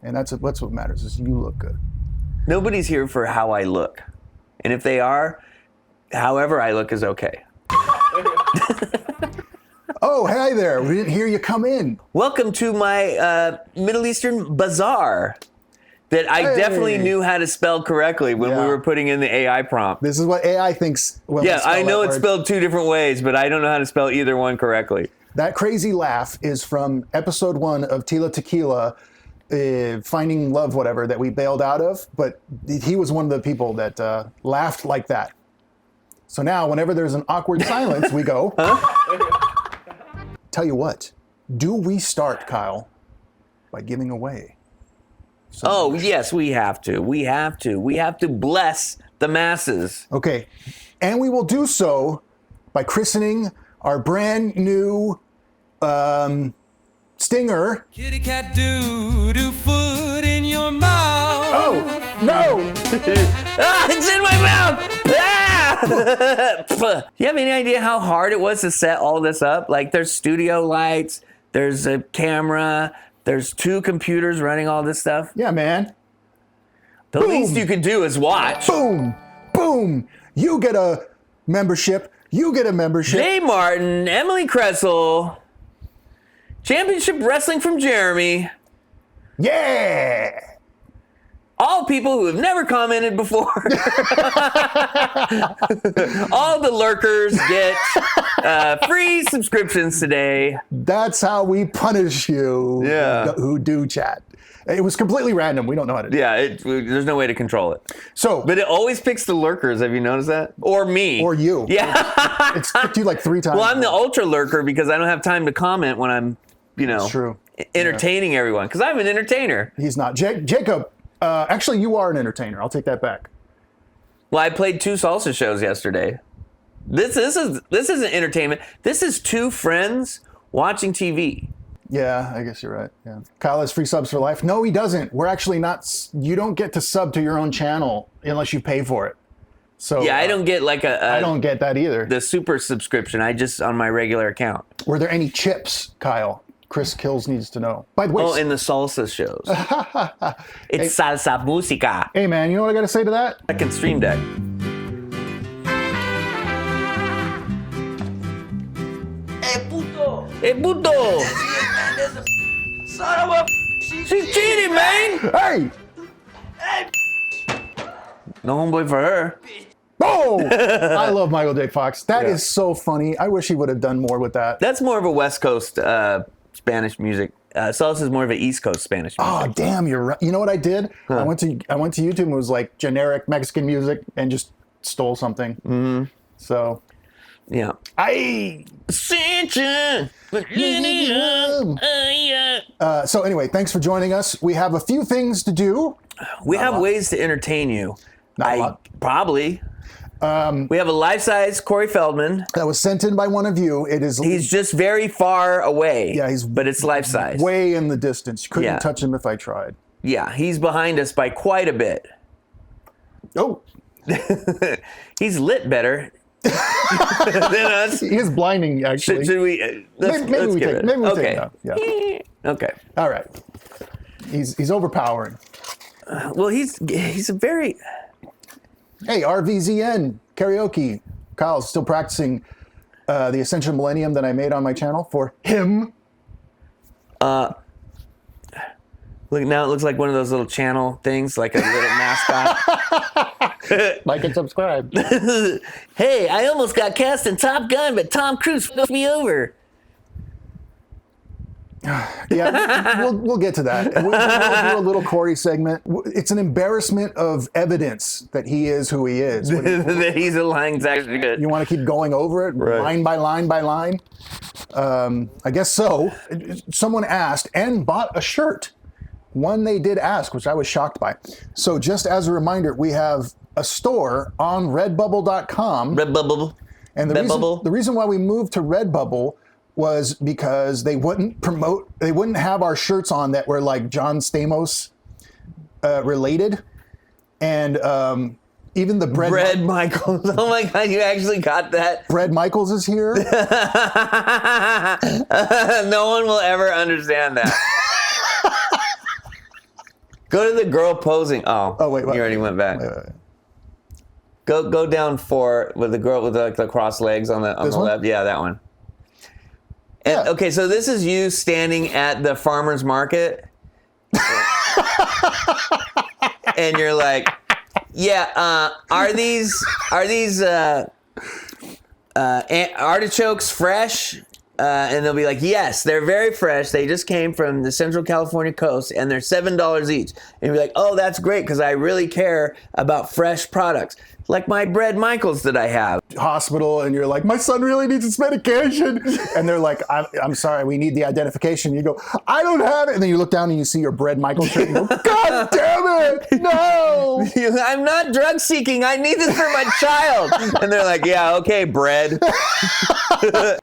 And that's what matters is you look good. Nobody's here for how I look. And if they are, however I look is okay. Oh, hi there. We didn't hear you come in. Welcome to my Middle Eastern bazaar that I definitely knew how to spell correctly when we were putting in the AI prompt. This is what AI thinks. Yeah, I know it's spelled two different ways, but I don't know how to spell either one correctly. That crazy laugh is from episode 1 of Tila Tequila, Finding Love, whatever, that we bailed out of. But he was one of the people that laughed like that. So now, whenever there's an awkward silence, we go. Tell you what, do we start, Kyle, by giving away? Oh, yes, we have to. We have to bless the masses. Okay. And we will do so by christening our brand new stinger. Kitty cat do foot in your mouth. Oh, no! It's in my mouth! You have any idea how hard it was to set all this up? Like, there's studio lights, there's a camera, there's 2 computers running all this stuff. Yeah, man. The least you could do is watch. Boom! Boom! You get a membership. You get a membership. Jay Martin, Emily Kressel, Championship Wrestling from Jeremy. Yeah! All people who have never commented before. All the lurkers get free subscriptions today. That's how we punish you who do chat. It was completely random. We don't know how to do it. Yeah, there's no way to control it. So, but it always picks the lurkers. Have you noticed that? Or me. Or you. Yeah. It's picked you like 3 times. Well, I'm the ultra lurker because I don't have time to comment when I'm, That's true. entertaining everyone. Because I'm an entertainer. He's not. Jacob, actually, you are an entertainer. I'll take that back. Well, I played 2 salsa shows yesterday. This isn't entertainment. This is 2 friends watching TV. Yeah, I guess you're right. Yeah. Kyle has free subs for life. No, he doesn't. We're actually not. You don't get to sub to your own channel unless you pay for it. So yeah, I don't get like I don't get that either. The super subscription. I just on my regular account. Were there any chips, Kyle? Chris Kills needs to know. By the way, in the salsa shows. It's salsa música. Hey man, you know what I got to say to that? Second stream deck. Hey puto! Son of a She's cheating, man! Hey! No homeboy for her. Oh! I love Michael J. Fox. That is so funny. I wish he would have done more with that. That's more of a West Coast Spanish music. Salsa is more of an East Coast Spanish music. Oh, damn, you're right. You know what I did? I went to YouTube and it was like generic Mexican music and just stole something. Mm-hmm. So... yeah. So anyway, thanks for joining us. We have a few things to do. We have ways to entertain you. Not a lot. Probably. We have a life-size Corey Feldman. That was sent in by one of you. He's just very far away. Yeah, but it's life-size. Way in the distance. Couldn't touch him if I tried. Yeah, he's behind us by quite a bit. Oh. He's lit better than us. He is blinding, actually. Should we? Maybe we take it down. Yeah. Okay. All right. He's overpowering. Well, he's a very... Hey, RVZN karaoke. Kyle's still practicing the Ascension Millennium that I made on my channel for him. Look, now it looks like one of those little channel things, like a little mascot. Like and subscribe. Hey, I almost got cast in Top Gun, but Tom Cruise fucked me over. Yeah, we'll get to that. We'll do a little Corey segment. It's an embarrassment of evidence that he is who he is. That he's a lying actually good. You want to keep going over it, line by line by line? I guess so. Someone asked and bought a shirt. One they did ask, which I was shocked by. So just as a reminder, we have a store on Redbubble.com. Redbubble. And the reason why we moved to Redbubble was because they wouldn't have our shirts on that were like John Stamos related. And even the Bread Michaels. Oh my God, you actually got that? Bread Michaels is here. No one will ever understand that. Go to the girl posing. Oh, wait, you already went back. Wait. Go down 4 with the girl with the crossed legs on the This one? left. Yeah, that one. And, Yeah. Okay, so this is you standing at the farmer's market. And you're like, yeah, are these artichokes fresh? And they'll be like, yes, they're very fresh. They just came from the Central California coast, and they're $7 each. And you're like, oh, that's great, because I really care about fresh products. Like my bread Michaels that I have. Hospital, and you're like, my son really needs his medication. And they're like, I'm sorry, we need the identification. You go, I don't have it. And then you look down and you see your bread Michael shirt and you go, God damn it, no. I'm not drug seeking. I need this for my child. And they're like, yeah, okay, bread.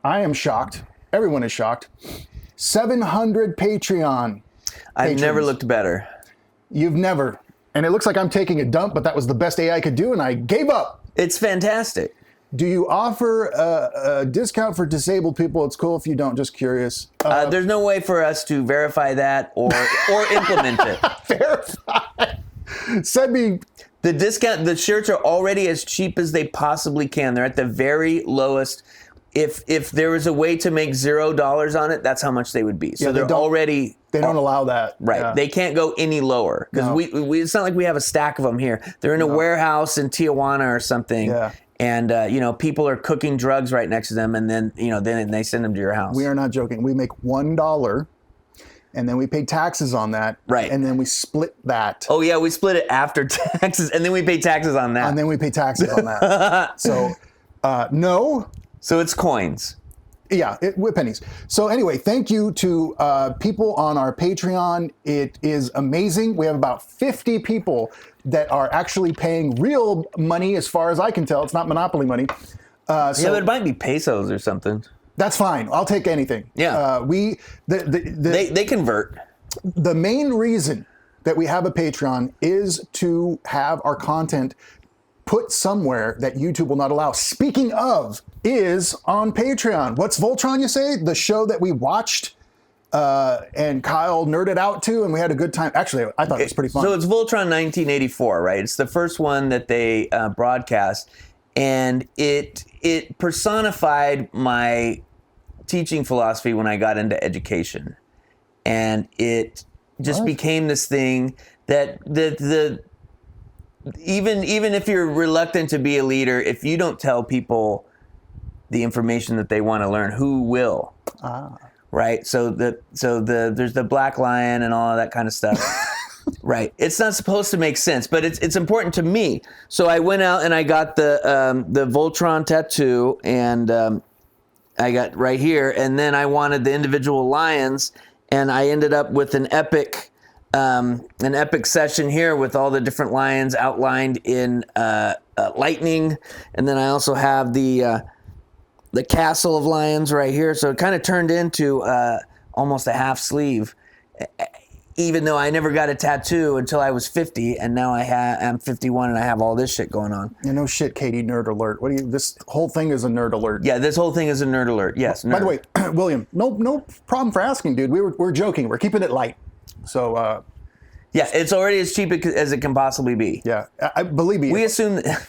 I am shocked. Everyone is shocked. 700 Patreon. I've never patrons. looked better. You've never. And it looks like I'm taking a dump, but that was the best AI could do, and I gave up. It's fantastic. Do you offer a discount for disabled people? It's cool if you don't, just curious. There's no way for us to verify that or implement it. Verify. Send me. The discount, the shirts are already as cheap as they possibly can. They're at the very lowest. If there was a way to make $0 on it, that's how much they would be. So they're already. They don't allow that. Right. Yeah. They can't go any lower because No. we it's not like we have a stack of them here. They're in a warehouse in Tijuana or something. Yeah. And people are cooking drugs right next to them, and then then they send them to your house. We are not joking. We make $1, and then we pay taxes on that. Right. And then we split that. Oh yeah, we split it after taxes, and then we pay taxes on that. And then we pay taxes on that. So, no. So it's coins. Yeah, with pennies. So anyway, thank you to people on our Patreon. It is amazing. We have about 50 people that are actually paying real money, as far as I can tell. It's not Monopoly money. Yeah, but it might be pesos or something. That's fine. I'll take anything. Yeah. They convert. The main reason that we have a Patreon is to have our content put somewhere that YouTube will not allow. Speaking of, is on Patreon. What's Voltron, you say? The show that we watched and Kyle nerded out to, and we had a good time. Actually, I thought it was pretty fun. So it's Voltron 1984, right? It's the first one that they broadcast, and it personified my teaching philosophy when I got into education. And it just became this thing that even if you're reluctant to be a leader, if you don't tell people the information that they want to learn, who will? Right? So there's the black lion and all of that kind of stuff. Right. It's not supposed to make sense, but it's important to me. So I went out and I got the Voltron tattoo, and I got right here, and then I wanted the individual lions, and I ended up with an epic session here with all the different lions outlined in lightning, and then I also have the castle of lions right here. So it kind of turned into almost a half sleeve, even though I never got a tattoo until I was 50, and now I'm 51 and I have all this shit going on. Yeah, no shit, Katie, nerd alert. This whole thing is a nerd alert. Yeah, this whole thing is a nerd alert. Yes, nerd. By the way, William, no problem for asking, dude. We're joking. We're keeping it light. So yeah, it's already as cheap as it can possibly be. yeah, I believe me. We assume that.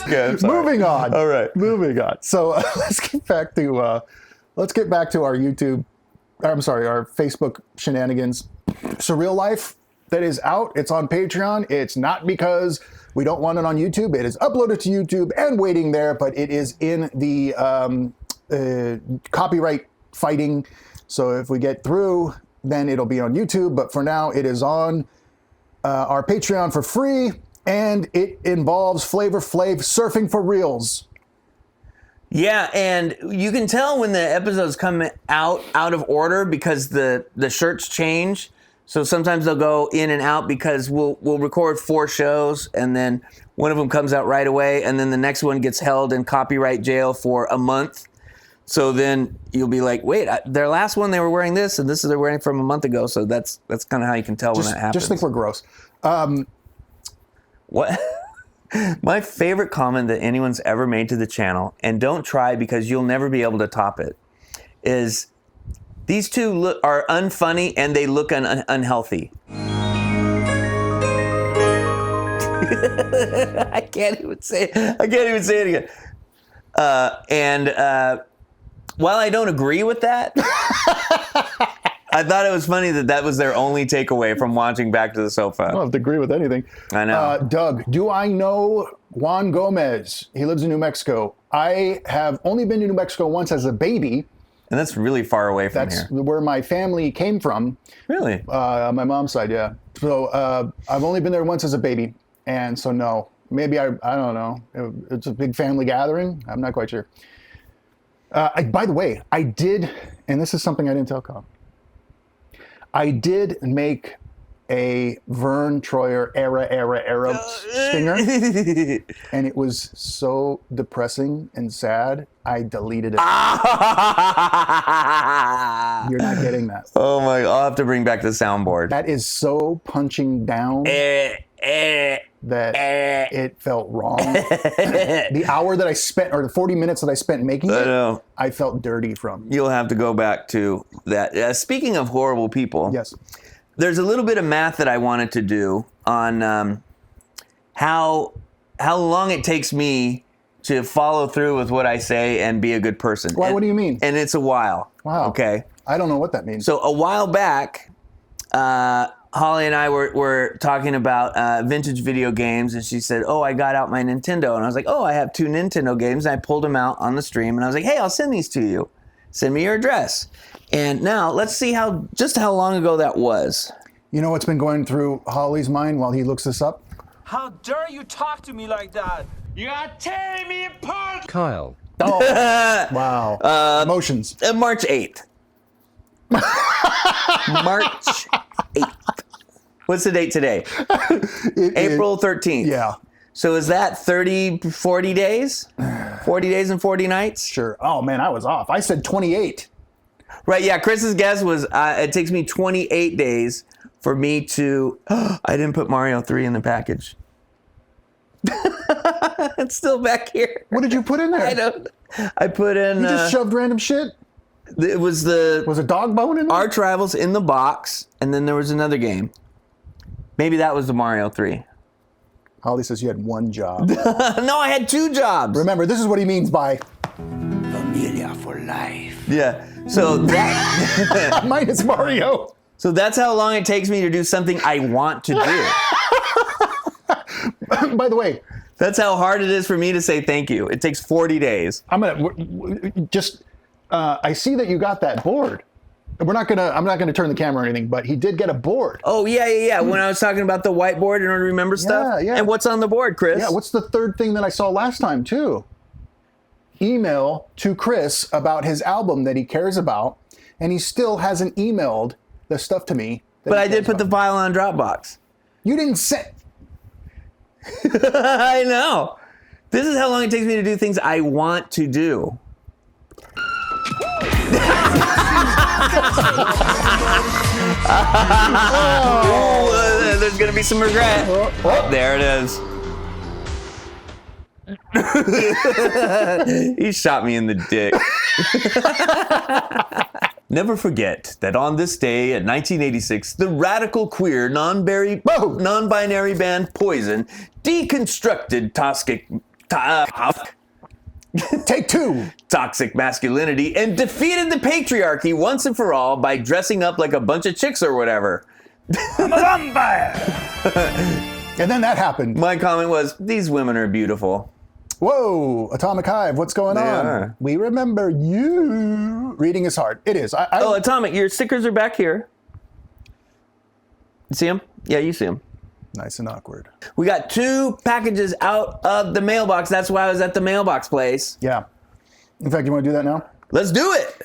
Okay, Moving on. All right. Moving on. So let's get back to our YouTube. I'm sorry, our Facebook shenanigans. Surreal Life that is out. It's on Patreon. It's not because we don't want it on YouTube. It is uploaded to YouTube and waiting there, but it is in the copyright fighting. So if we get through, then it'll be on YouTube. But for now, it is on our Patreon for free. And it involves Flavor Flav surfing for reels. Yeah, and you can tell when the episodes come out of order because the shirts change. So sometimes they'll go in and out because we'll record 4 shows, and then one of them comes out right away, and then the next one gets held in copyright jail for a month. So then you'll be like, wait, their last one they were wearing this, and this is they're wearing from a month ago. So that's kind of how you can tell when that happens. Just think we're gross. What? My favorite comment that anyone's ever made to the channel, and don't try because you'll never be able to top it, is these two are unfunny and they look unhealthy. I can't even say it again. While I don't agree with that, I thought it was funny that was their only takeaway from watching Back to the Sofa. I don't have to agree with anything. I know. Doug, do I know Juan Gomez? He lives in New Mexico. I have only been to New Mexico once as a baby. And that's really far away from That's here. where my family came from. Really? On my mom's side, yeah. So I've only been there once as a baby. And so, no. Maybe I don't know. It's a big family gathering. I'm not quite sure. By the way, I did, and this is something I didn't tell Kyle. I did make a Vern Troyer era stinger, and it was so depressing and sad, I deleted it. You're not getting that. Oh my, I'll have to bring back the soundboard. That is so punching down that it felt wrong. The hour that I spent, or the 40 minutes that I spent making it, I felt dirty from. You'll have to go back to that. Speaking of horrible people, yes, there's a little bit of math that I wanted to do on how long it takes me to follow through with what I say and be a good person. Why? What do you mean? And it's a while. Wow. Okay. I don't know what that means. So a while back, Holly and I were talking about vintage video games, and she said, "Oh, I got out my Nintendo," and I was like, "Oh, I have 2 Nintendo games." And I pulled them out on the stream, and I was like, "Hey, I'll send these to you. Send me your address." And now let's see how long ago that was. You know what's been going through Holly's mind while he looks this up? How dare you talk to me like that? You are tearing me apart! Kyle. Oh, wow. Emotions. March 8th. March 8th. What's the date today? April 13th. Yeah. So is that 40 days? 40 days and 40 nights? Sure. Oh, man, I was off. I said 28. Right, yeah. Chris's guess was it takes me 28 days for me to... I didn't put Mario 3 in the package. It's still back here. What did you put in there? I put in... You just shoved random shit? It was Was a dog bone in there? Arch Rivals in the box, and then there was another game. Maybe that was the Mario 3. Holly says you had one job. No, I had 2 jobs. Remember, this is what he means by... Familia for life. Yeah. So that... Minus Mario. So that's how long it takes me to do something I want to do. By the way... That's how hard it is for me to say thank you. It takes 40 days. I'm gonna just... I see that you got that board. I'm not gonna turn the camera or anything, but he did get a board. Oh, yeah. When I was talking about the whiteboard in order to remember stuff. Yeah. And what's on the board, Chris? Yeah, what's the third thing that I saw last time, too? Email to Chris about his album that he cares about, and he still hasn't emailed the stuff to me. But I did put the file on Dropbox. You didn't send... I know. This is how long it takes me to do things I want to do. Oh, there's gonna be some regret. Oh, there it is. He shot me in the dick. Never forget that on this day in 1986, the radical queer non-binary band Poison deconstructed Take 2. toxic masculinity and defeated the patriarchy once and for all by dressing up like a bunch of chicks or whatever. I'm a vampire! And then that happened. My comment was, these women are beautiful. Whoa, Atomic Hive, what's going on? are. We remember you. Reading is hard. It is. Oh, Atomic, your stickers are back here. See them? Yeah, you see them. Nice and awkward. We got 2 packages out of the mailbox. That's why I was at the mailbox place. Yeah. In fact, you want to do that now? Let's do it.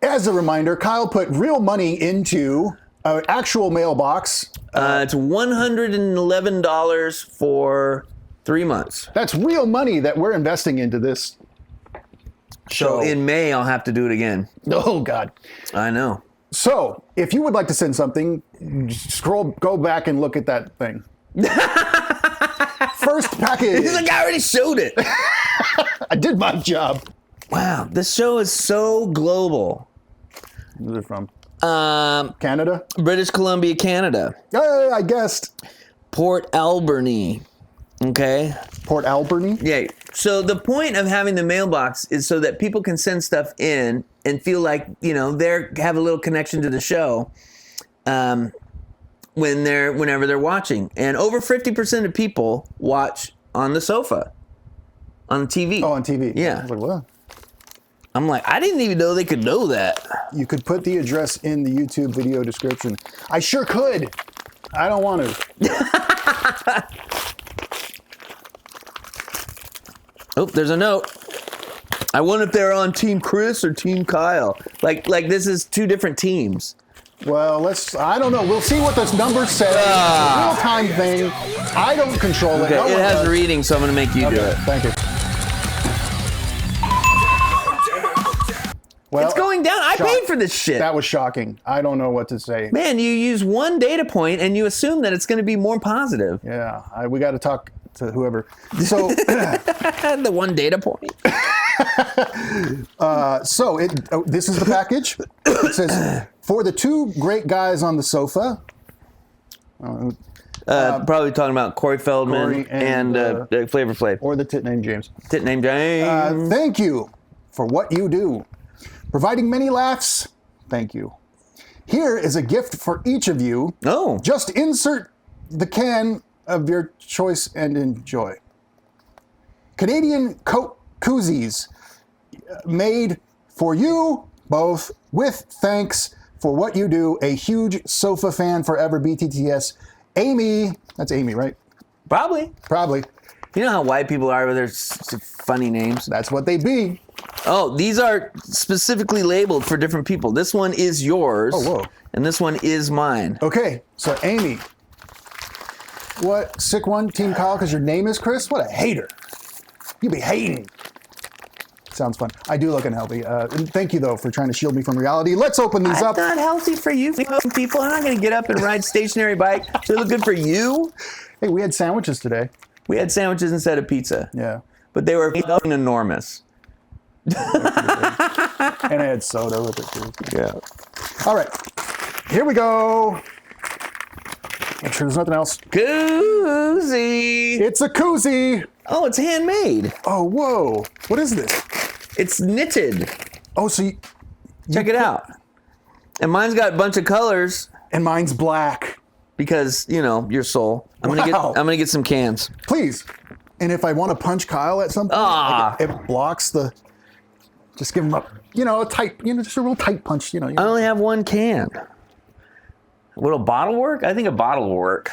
As a reminder, Kyle put real money into an actual mailbox. It's $111 for 3 months. That's real money that we're investing into this show. So in May, I'll have to do it again. Oh, God. I know. So, if you would like to send something, go back and look at that thing. First package. He's like, I already showed it. I did my job. Wow, this show is so global. Where's it from? Canada? British Columbia, Canada. Hey, I guessed. Port Alberni. Okay. Port Alberni? Yeah. So the point of having the mailbox is so that people can send stuff in and feel like, they have a little connection to the show whenever they're watching. And over 50% of people watch on the sofa, on TV. Oh, on TV. Yeah. I was like, what? I'm like, I didn't even know they could know that. You could put the address in the YouTube video description. I sure could. I don't want to. Oh, there's a note. I wonder if they're on Team Chris or Team Kyle. Like this is two different teams. Well, I don't know. We'll see what those numbers say. It's a real-time thing. I don't control it. Okay, No it one has does. reading, so I'm going to make you do it. Thank you. Well, It's going down. I paid for this shit. That was shocking. I don't know what to say. Man, you use one data point and you assume that it's going to be more positive. Yeah, we got to talk to whoever. So, The one data point. this is the package. It says, for the two great guys on the sofa. Probably talking about Corey Feldman Corey and Flavor Flav. Or the tit named James. Tit named James. Thank you for what you do. Providing many laughs. Thank you. Here is a gift for each of you. Oh. Just insert the can of your choice and enjoy. Canadian Coke koozies made for you both with thanks for what you do. A huge sofa fan forever, BTTS. Amy, that's Amy, right? Probably. Probably. You know how white people are with their funny names? That's what they be. Oh, these are specifically labeled for different people. This one is yours. Oh, whoa. And this one is mine. Okay, so Amy. What, sick one, Team Kyle, because your name is Chris? What a hater. You be hating. Sounds fun. I do look unhealthy. And thank you, though, for trying to shield me from reality. Let's open these up. Not healthy for you people. I'm not going to get up and ride stationary bike. They look good for you. Hey, we had sandwiches today. We had sandwiches instead of pizza. Yeah. But they were fucking enormous. And I had soda with it, too. Yeah. All right. Here we go. Make sure there's nothing else. Koozie. It's a koozie. Oh, it's handmade. Oh, whoa. What is this? It's knitted. Oh, so Check it out. And mine's got a bunch of colors and mine's black. because, your soul. I'm Wow. gonna get some cans. Please. And if I want to punch Kyle at some point, it blocks the. Just give him a tight, just a real tight punch. I only have one can. Will a bottle work? I think a bottle will work.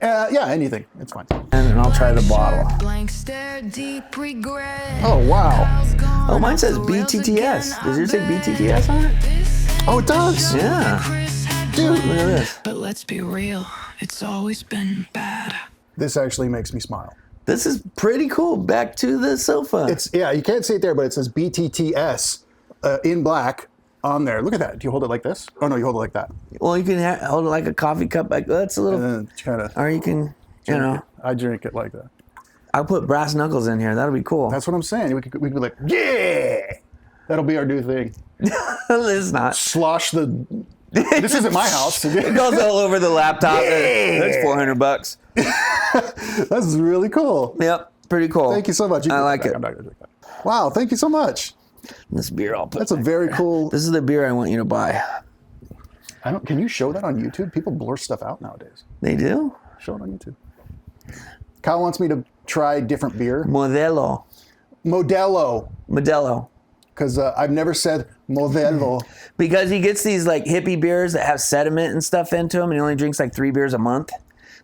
Yeah, anything. It's fine. And I'll try the bottle. Blank stare, deep regret. Oh, wow. Oh, mine says BTTS. Does yours say BTTS on it? Oh, it does. Yeah. Dude. Look at this. But let's be real, it's always been bad. This actually makes me smile. This is pretty cool. Back to the sofa. You can't see it there, but it says BTTS in black on there. Look at that. Do you hold it like this? Oh, no, you hold it like that. Well, you can hold it like a coffee cup. That's a little. And then kind of. Or you can, I drink it like that. I'll put brass knuckles in here. That'll be cool. That's what I'm saying. We could be like, yeah! That'll be our new thing. It's not. Slosh the. This isn't my house. It goes all over the laptop. Yeah. That's $400. That's really cool. Yep, pretty cool. Thank you so much. I like it. I'm not gonna drink that. Wow, thank you so much. This beer I'll put. That's a very cool. This is the beer I want you to buy. Can you show that on YouTube? People blur stuff out nowadays. They do? Show it on YouTube. Kyle wants me to try different beer. Modelo. Modelo. Because I've never said Modelo. Because he gets these like hippie beers that have sediment and stuff into them, and he only drinks like 3 beers a month.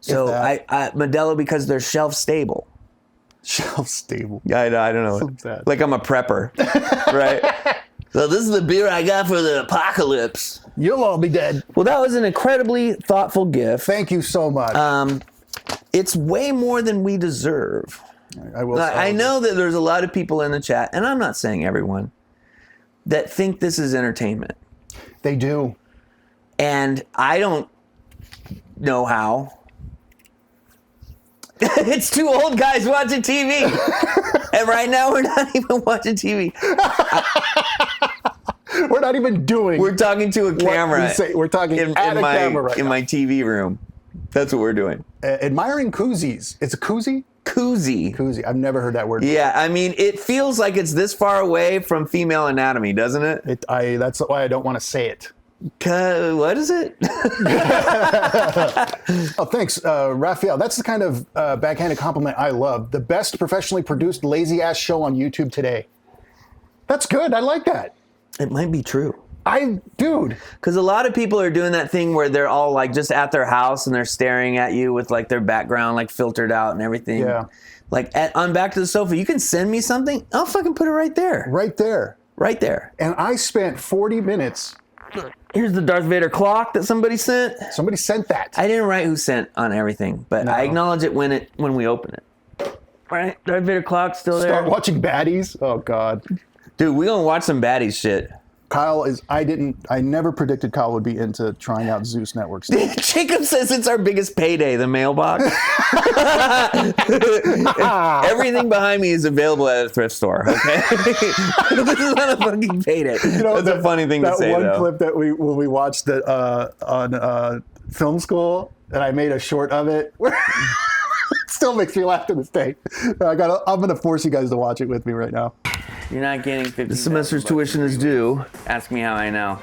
So I Modelo because they're shelf stable. Shelf stable. Yeah, I don't know. So sad. Like I'm a prepper, right? So this is the beer I got for the apocalypse. You'll all be dead. Well, that was an incredibly thoughtful gift. Thank you so much. It's way more than we deserve. I know that there's a lot of people in the chat, and I'm not saying everyone, that think this is entertainment. They do. And I don't know how. It's two old guys watching TV. And right now we're not even watching TV. We're not even doing. We're talking to a camera. We're talking at a camera right in now. my TV room. That's what we're doing. Admiring koozies. It's a koozie? Koozie. Koozie. I've never heard that word. Yeah, I mean, it feels like it's this far away from female anatomy, doesn't it? That's why I don't want to say it. What is it? Oh, thanks, Raphael. That's the kind of backhanded compliment I love. The best professionally produced lazy-ass show on YouTube today. That's good. I like that. It might be true. Dude. Because a lot of people are doing that thing where they're all like just at their house and they're staring at you with like their background like filtered out and everything. Yeah. Like on Back to the Sofa, you can send me something. I'll fucking put it right there. Right there. Right there. And I spent 40 minutes. Here's the Darth Vader clock that somebody sent. Somebody sent that. I didn't write who sent on everything, but I acknowledge it when we open it. Right? Darth Vader clock still there. Start watching Baddies. Oh, God. Dude, we gonna watch some Baddies shit. Kyle is, I never predicted Kyle would be into trying out Zeus Network stuff. Jacob says it's our biggest payday, the mailbox. Everything behind me is available at a thrift store, okay? This is not a fucking payday. That's a funny thing to say, that one though. clip that when we watched it on film school, and I made a short of it, where it still makes me laugh to this day. I'm going to force you guys to watch it with me right now. You're not getting 50. The semester's tuition is due. Ask me how I know.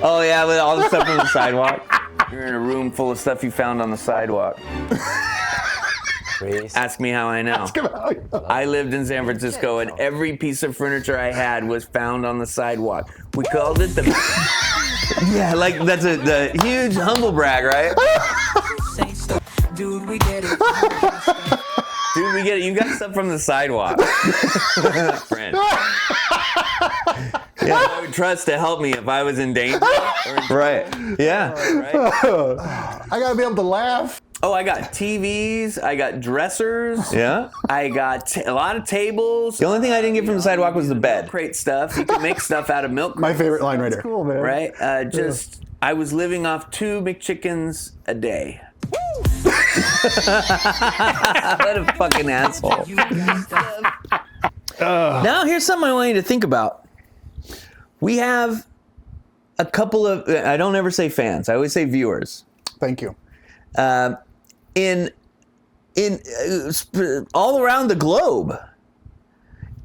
Oh, yeah, with all the stuff on the sidewalk. You're in a room full of stuff you found on the sidewalk. Ask me how I know. I lived in San Francisco, and every piece of furniture I had was found on the sidewalk. We called it the... Yeah, like that's the huge humble brag, right? Dude, we get it. Dude, we get it. You got stuff from the sidewalk. Friend. Yeah, I would trust to help me if I was in danger. Right. Yeah. Right. I got to be able to laugh. Oh, I got TVs. I got dressers. Yeah. I got a lot of tables. The only thing I didn't get from the sidewalk was the bed. Crate stuff. You can make stuff out of milk crates. My favorite line right there. Cool, man. Right? I was living off 2 McChickens a day. What a fucking asshole. Now, here's something I want you to think about. We have a couple of, I don't ever say fans, I always say viewers. Thank you. In all around the globe.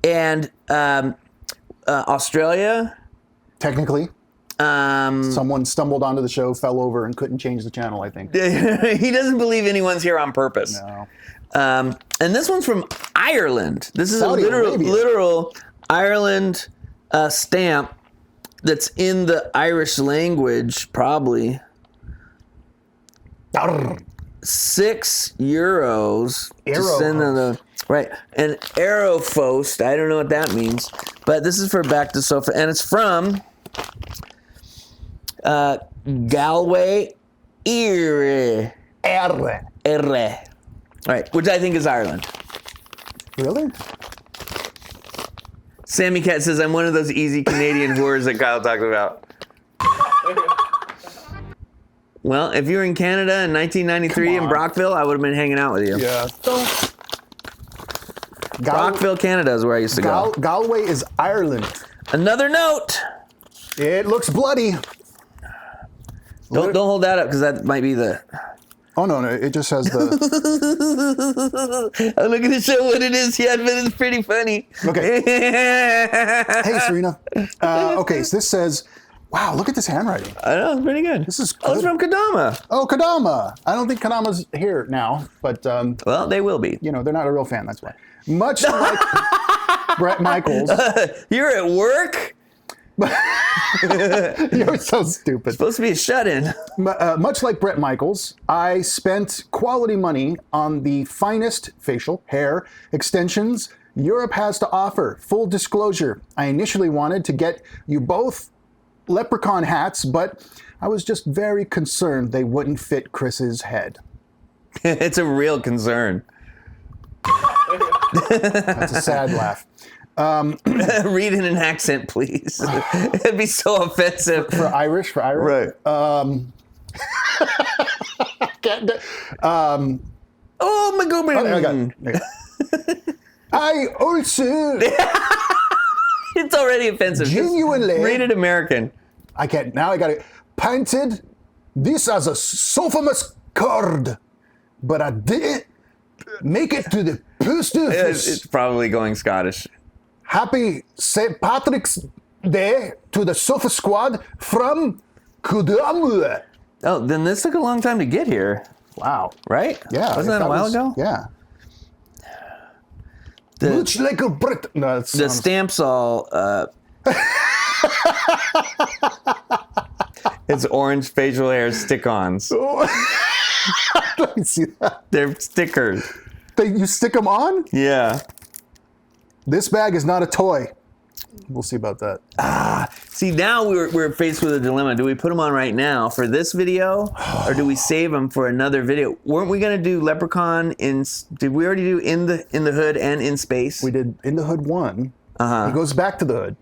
And Australia. Technically. Someone stumbled onto the show, fell over, and couldn't change the channel, I think. He doesn't believe anyone's here on purpose. No. And this one's from Ireland. This is Saudi a Arabia. literal Ireland stamp that's in the Irish language, probably. Arr. €6 to send them the right. And Aerofost, I don't know what that means, but this is for Back to Sofa, and it's from Galway, Eire. Right, which I think is Ireland. Really? Sammy Cat says, I'm one of those easy Canadian whores that Kyle talked about. Well, if you were in Canada in 1993 in Brockville, I would have been hanging out with you. Yeah. Brockville, Canada is where I used to go. Galway is Ireland. Another note. It looks bloody. Don't hold that up because that might be the... Oh, no, it just has the... I'm not going to show what it is yet, but it's pretty funny. Okay. Hey, Serena. Okay, so this says... Wow, look at this handwriting. I know, it's pretty good. This is Oh, it's good. from Kadama. Oh, Kadama. I don't think Kadama's here now, but... Well, they will be. You know, they're not a real fan, that's why. Much like Bret Michaels... You're at work? You're so stupid. Supposed to be a shut-in. Much like Bret Michaels, I spent quality money on the finest facial hair extensions Europe has to offer. Full disclosure, I initially wanted to get you both leprechaun hats, but I was just very concerned they wouldn't fit Chris's head. It's a real concern. That's a sad laugh. Read in an accent, please. It'd be so offensive. For Irish? Right. Oh my god! I got it. I also It's already offensive. Genuinely. Just rated American. I can't. Now I got it. Painted this as a sophomous card, but I didn't make it to the post office. It's probably going Scottish. Happy St. Patrick's Day to the Sofa Squad from Kudamu. Oh, then this took a long time to get here, Wow. right? Yeah. Wasn't that a while ago? Yeah. The, Much like a Brit. No, that the sounds- stamps all. It's orange facial hair stick-ons. Let me see that. They're stickers. You stick them on? Yeah. This bag is not a toy. We'll see about that. See, now we're faced with a dilemma. Do we put them on right now for this video, or do we save them for another video? Weren't we gonna do Leprechaun in? Did we already do in the hood and in space? We did In the Hood 1. He goes back to the hood.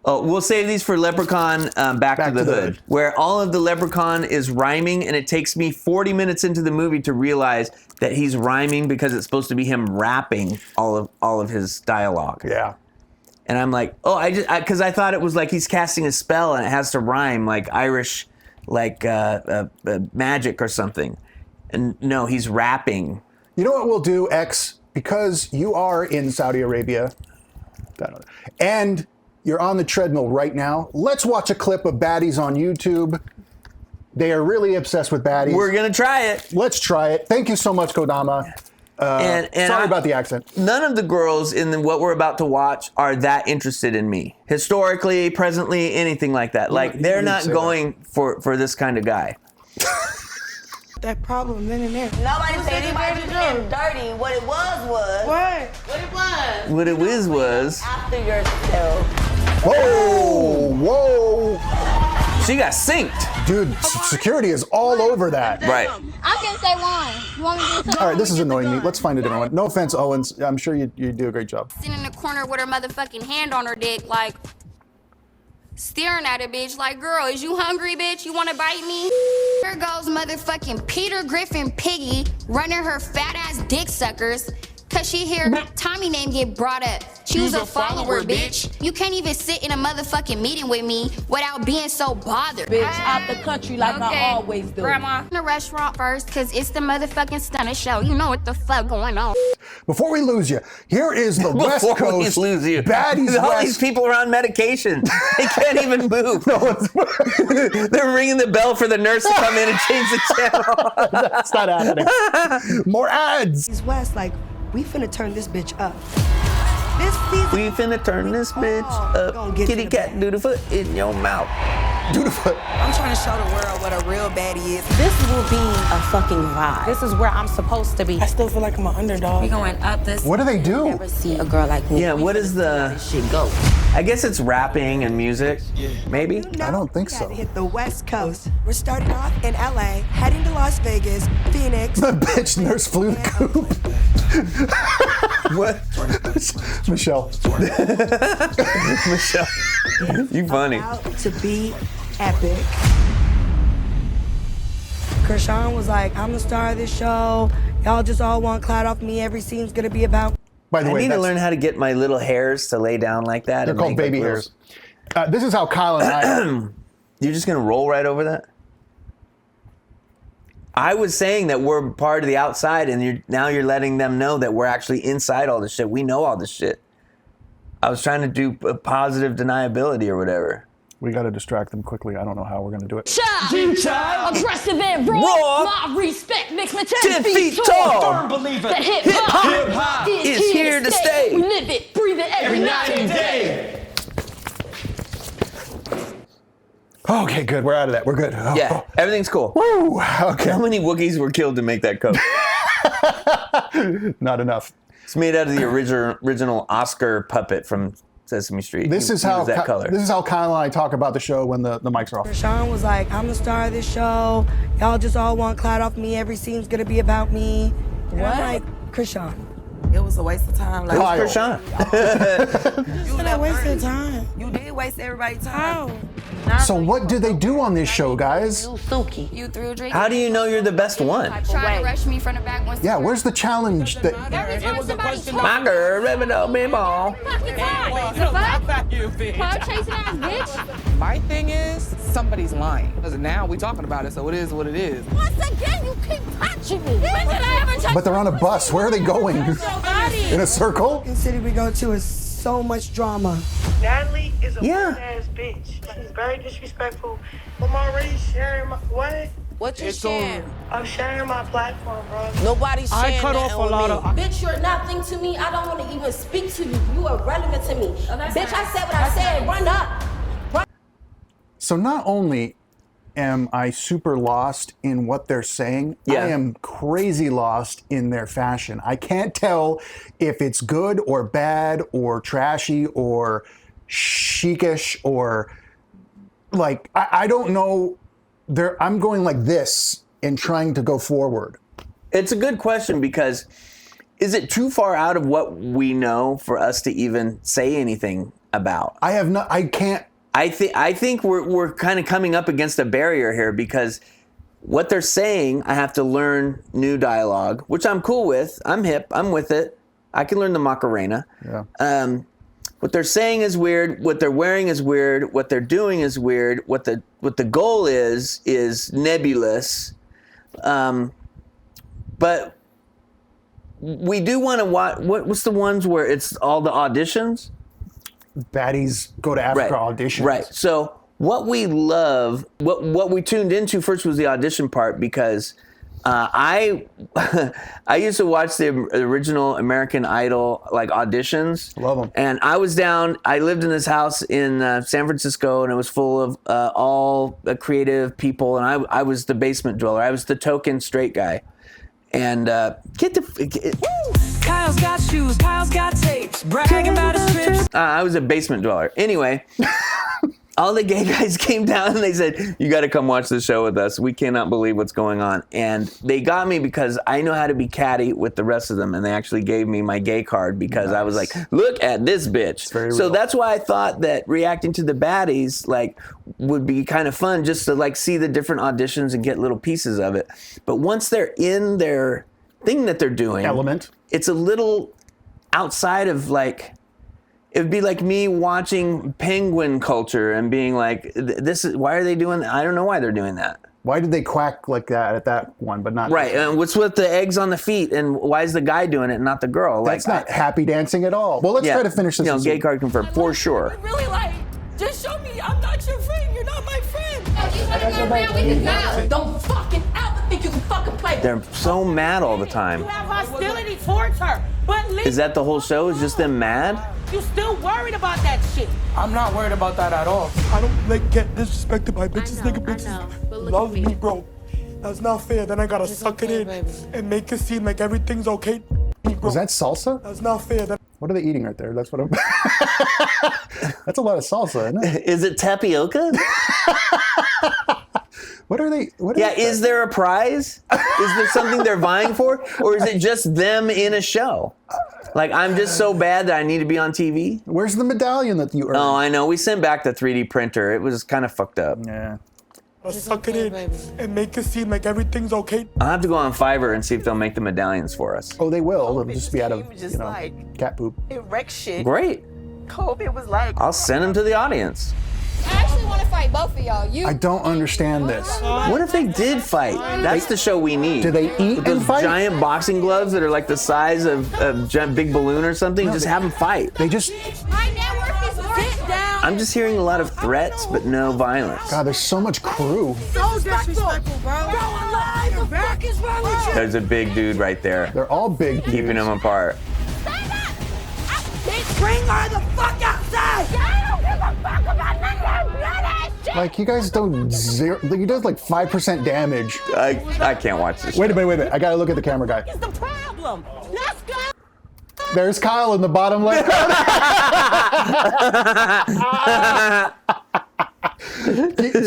Oh, we'll save these for Leprechaun back to the hood, where all of the Leprechaun is rhyming, and it takes me 40 minutes into the movie to realize that he's rhyming because it's supposed to be him rapping all of his dialogue. Yeah. And I'm like, oh, because I thought it was like he's casting a spell and it has to rhyme like Irish, like magic or something. And no, he's rapping. You know what we'll do, X? Because you are in Saudi Arabia, and you're on the treadmill right now, let's watch a clip of Baddies on YouTube. They are really obsessed with Baddies. We're going to try it. Let's try it. Thank you so much, Kodama. Sorry about the accent. None of the girls in what we're about to watch are that interested in me. Historically, presently, anything like that. Like, they're not going for this kind of guy. That problem then and there. Nobody said anybody was getting dirty. What it was. What? What it was. After yourself. Whoa, whoa. She got synced. Dude, security is all over that. Right. I can say one. You want me to do something? All right, this is annoying me. Let's find a different one. No offense, Owens. I'm sure you do a great job. Sitting in the corner with her motherfucking hand on her dick, like, staring at a bitch like, girl, is you hungry, bitch? You want to bite me? Here goes motherfucking Peter Griffin Piggy running her fat ass dick suckers. Cause she hear Tommy name get brought up. She was a follower, bitch. You can't even sit in a motherfucking meeting with me without being so bothered. Bitch, out the country like I always do. Grandma, in the restaurant first, cause it's the motherfucking stunner show. You know what the fuck going on. Before we lose you, here is the West Before we Coast. lose you. Baddies All West. these people are on medication. They can't even move. They're ringing the bell for the nurse to come in and change the channel. That's not happening. More ads. East West, like, we finna turn this bitch up. This season. We finna turn this bitch Gonna up. get Kitty to the cat, bag. do the foot in your mouth. Do the foot. I'm trying to show the world what a real baddie is. This will be a fucking vibe. This is where I'm supposed to be. I still feel like I'm an underdog. We going up this. What do they do? Never see a girl like me. Yeah, what is the... Shit go. I guess it's rapping and music, maybe? I don't think We so. gotta hit the West Coast. We're starting off in LA, heading to Las Vegas, Phoenix. The bitch nurse flew the coop. What? Michelle. Michelle, you funny. Out to be epic. Krishan was like, I'm the star of this show. Y'all just all want clout off me. Every scene's gonna be about. By the I way, need to that's- learn how to get my little hairs to lay down like that. they're and called make, like, baby little- hairs. This is how Kyle and I. You're just gonna roll right over that? I was saying that we're part of the outside, and now you're letting them know that we're actually inside all this shit. We know all this shit. I was trying to do a positive deniability or whatever. We got to distract them quickly. I don't know how we're going to do it. Aggressive and raw. Raw. My respect makes me 10 feet tall. Believe That it. hip hop is here to stay. We live it, breathe it every night and day. Okay, good. We're out of that. We're good. Oh, Yeah, everything's cool. oh. Okay. How many Wookiees were killed to make that coat? Not enough. It's made out of the original Oscar puppet from Sesame Street. This He is how was that color. This is how Kyle and I talk about the show when the mics are off. Krishan was like, I'm the star of this show. Y'all just all want clout off me. Every scene's gonna be about me. And I'm like, Krishan, It was a waste of time. Like, Kyle. Krishan. you I wasted time. You did waste everybody's time. So what do they do on this show, guys? You threw a drink. How do you know you're the best one? Trying to rush me from the back once. Yeah, where's the challenge that Every time somebody My girl, baby, don't be ball. Cloud chasing ass bitch. My thing is, somebody's lying. Because now we talking about it, so it is what it is. Once again, you keep touching me. When did I ever touch but they're on a bus. Where are they going? somebody? In a circle? The city we go to is so much drama. Natalie is a Yeah. ass bitch. She's very disrespectful. I'm already sharing my what? What you sharing? I'm sharing my platform, bro. Nobody's sharing I cut nothing off a with lot me. of- Bitch, you're nothing to me. I don't want to even speak to you. You are irrelevant to me. Bitch, I said what I said. Run up. So not only am I super lost in what they're saying, Yeah. I am crazy lost in their fashion. I can't tell if it's good or bad or trashy or chicish or like I don't know. I'm going like this and trying to go forward. It's a good question because is it too far out of what we know for us to even say anything about? I can't. I think we're kind of coming up against a barrier here because what they're saying, I have to learn new dialogue, which I'm cool with. I'm hip. I'm with it. I can learn the Macarena. Yeah. What they're saying is weird. What they're wearing is weird. What they're doing is weird. What the goal is nebulous. But we do want to watch. What's the ones where it's all the auditions? Baddies go to Africa auditions. Right. So what we love, what we tuned into first was the audition part because I used to watch the original American Idol like auditions. Love them. And I lived in this house in San Francisco and it was full of all creative people and I was the basement dweller. I was the token straight guy. And Kyle's got shoes, Kyle's got tapes, bragging about his trips. I was a basement dweller. Anyway, all the gay guys came down and they said, you got to come watch the show with us. We cannot believe what's going on. And they got me because I know how to be catty with the rest of them. And they actually gave me my gay card because I was like, look at this bitch. So real. that's why I thought that reacting to the baddies like would be kind of fun just to like see the different auditions and get little pieces of it. But once they're in their thing that they're doing, Element. it's a little outside of like, it would be like me watching penguin culture and being like, "This is why are they doing that? I don't know why they're doing that." Why did they quack like that at that one, but not Right, and what's with the eggs on the feet, and why is the guy doing it, and not the girl? That's not happy dancing at all. Well, let's try to finish this. You know, gay card confirmed for sure. Really like, just show me I'm not your friend. You're not my friend. You wanna go around with the guy? Don't fucking ever think you can fucking play. They're so mad all the time. You have hostility towards her, but Is that the whole show? Is just them mad? you still worried about that shit. I'm not worried about that at all. I don't like get disrespected by bitches. Nigga bitches love me, bro. That's not fair. Then I gotta suck it in and make it seem like everything's okay. Was that salsa? That's not fair. What are they eating right there? That's what I'm. That's a lot of salsa, isn't it? Is it tapioca? What are they? What Is there a prize? Is there something they're vying for? Or is it just them in a show? Like, I'm just so bad that I need to be on TV? Where's the medallion that you earned? Oh, I know. We sent back the 3D printer. It was kind of fucked up. Yeah. I'll suck it in and make it seem like everything's okay. I'll have to go on Fiverr and see if they'll make the medallions for us. Oh, they will. It'll just be out of, Just like cat poop. it wrecked shit. Great. COVID was like. I'll send them to the audience. I actually want to fight both of y'all. I don't understand this. What if they did fight? That's the show we need. Do they eat With those and fight? giant boxing gloves that are like the size of a giant big balloon or something? Just have them fight. They just. My network is Sit down. I'm just hearing a lot of threats, but no violence. God, there's so much crew. So disrespectful, bro. Bro, alive. What the fuck is wrong with you? There's a big dude right there, They're all big. keeping dudes. them apart. Bitch, bring her the fuck outside. I don't give a fuck about none of that bloody shit. Like, you guys don't zero. Like, he does like 5% damage. I can't watch this. Wait a minute. I gotta look at the camera guy. What's the problem? Let's go. There's Kyle in the bottom left corner.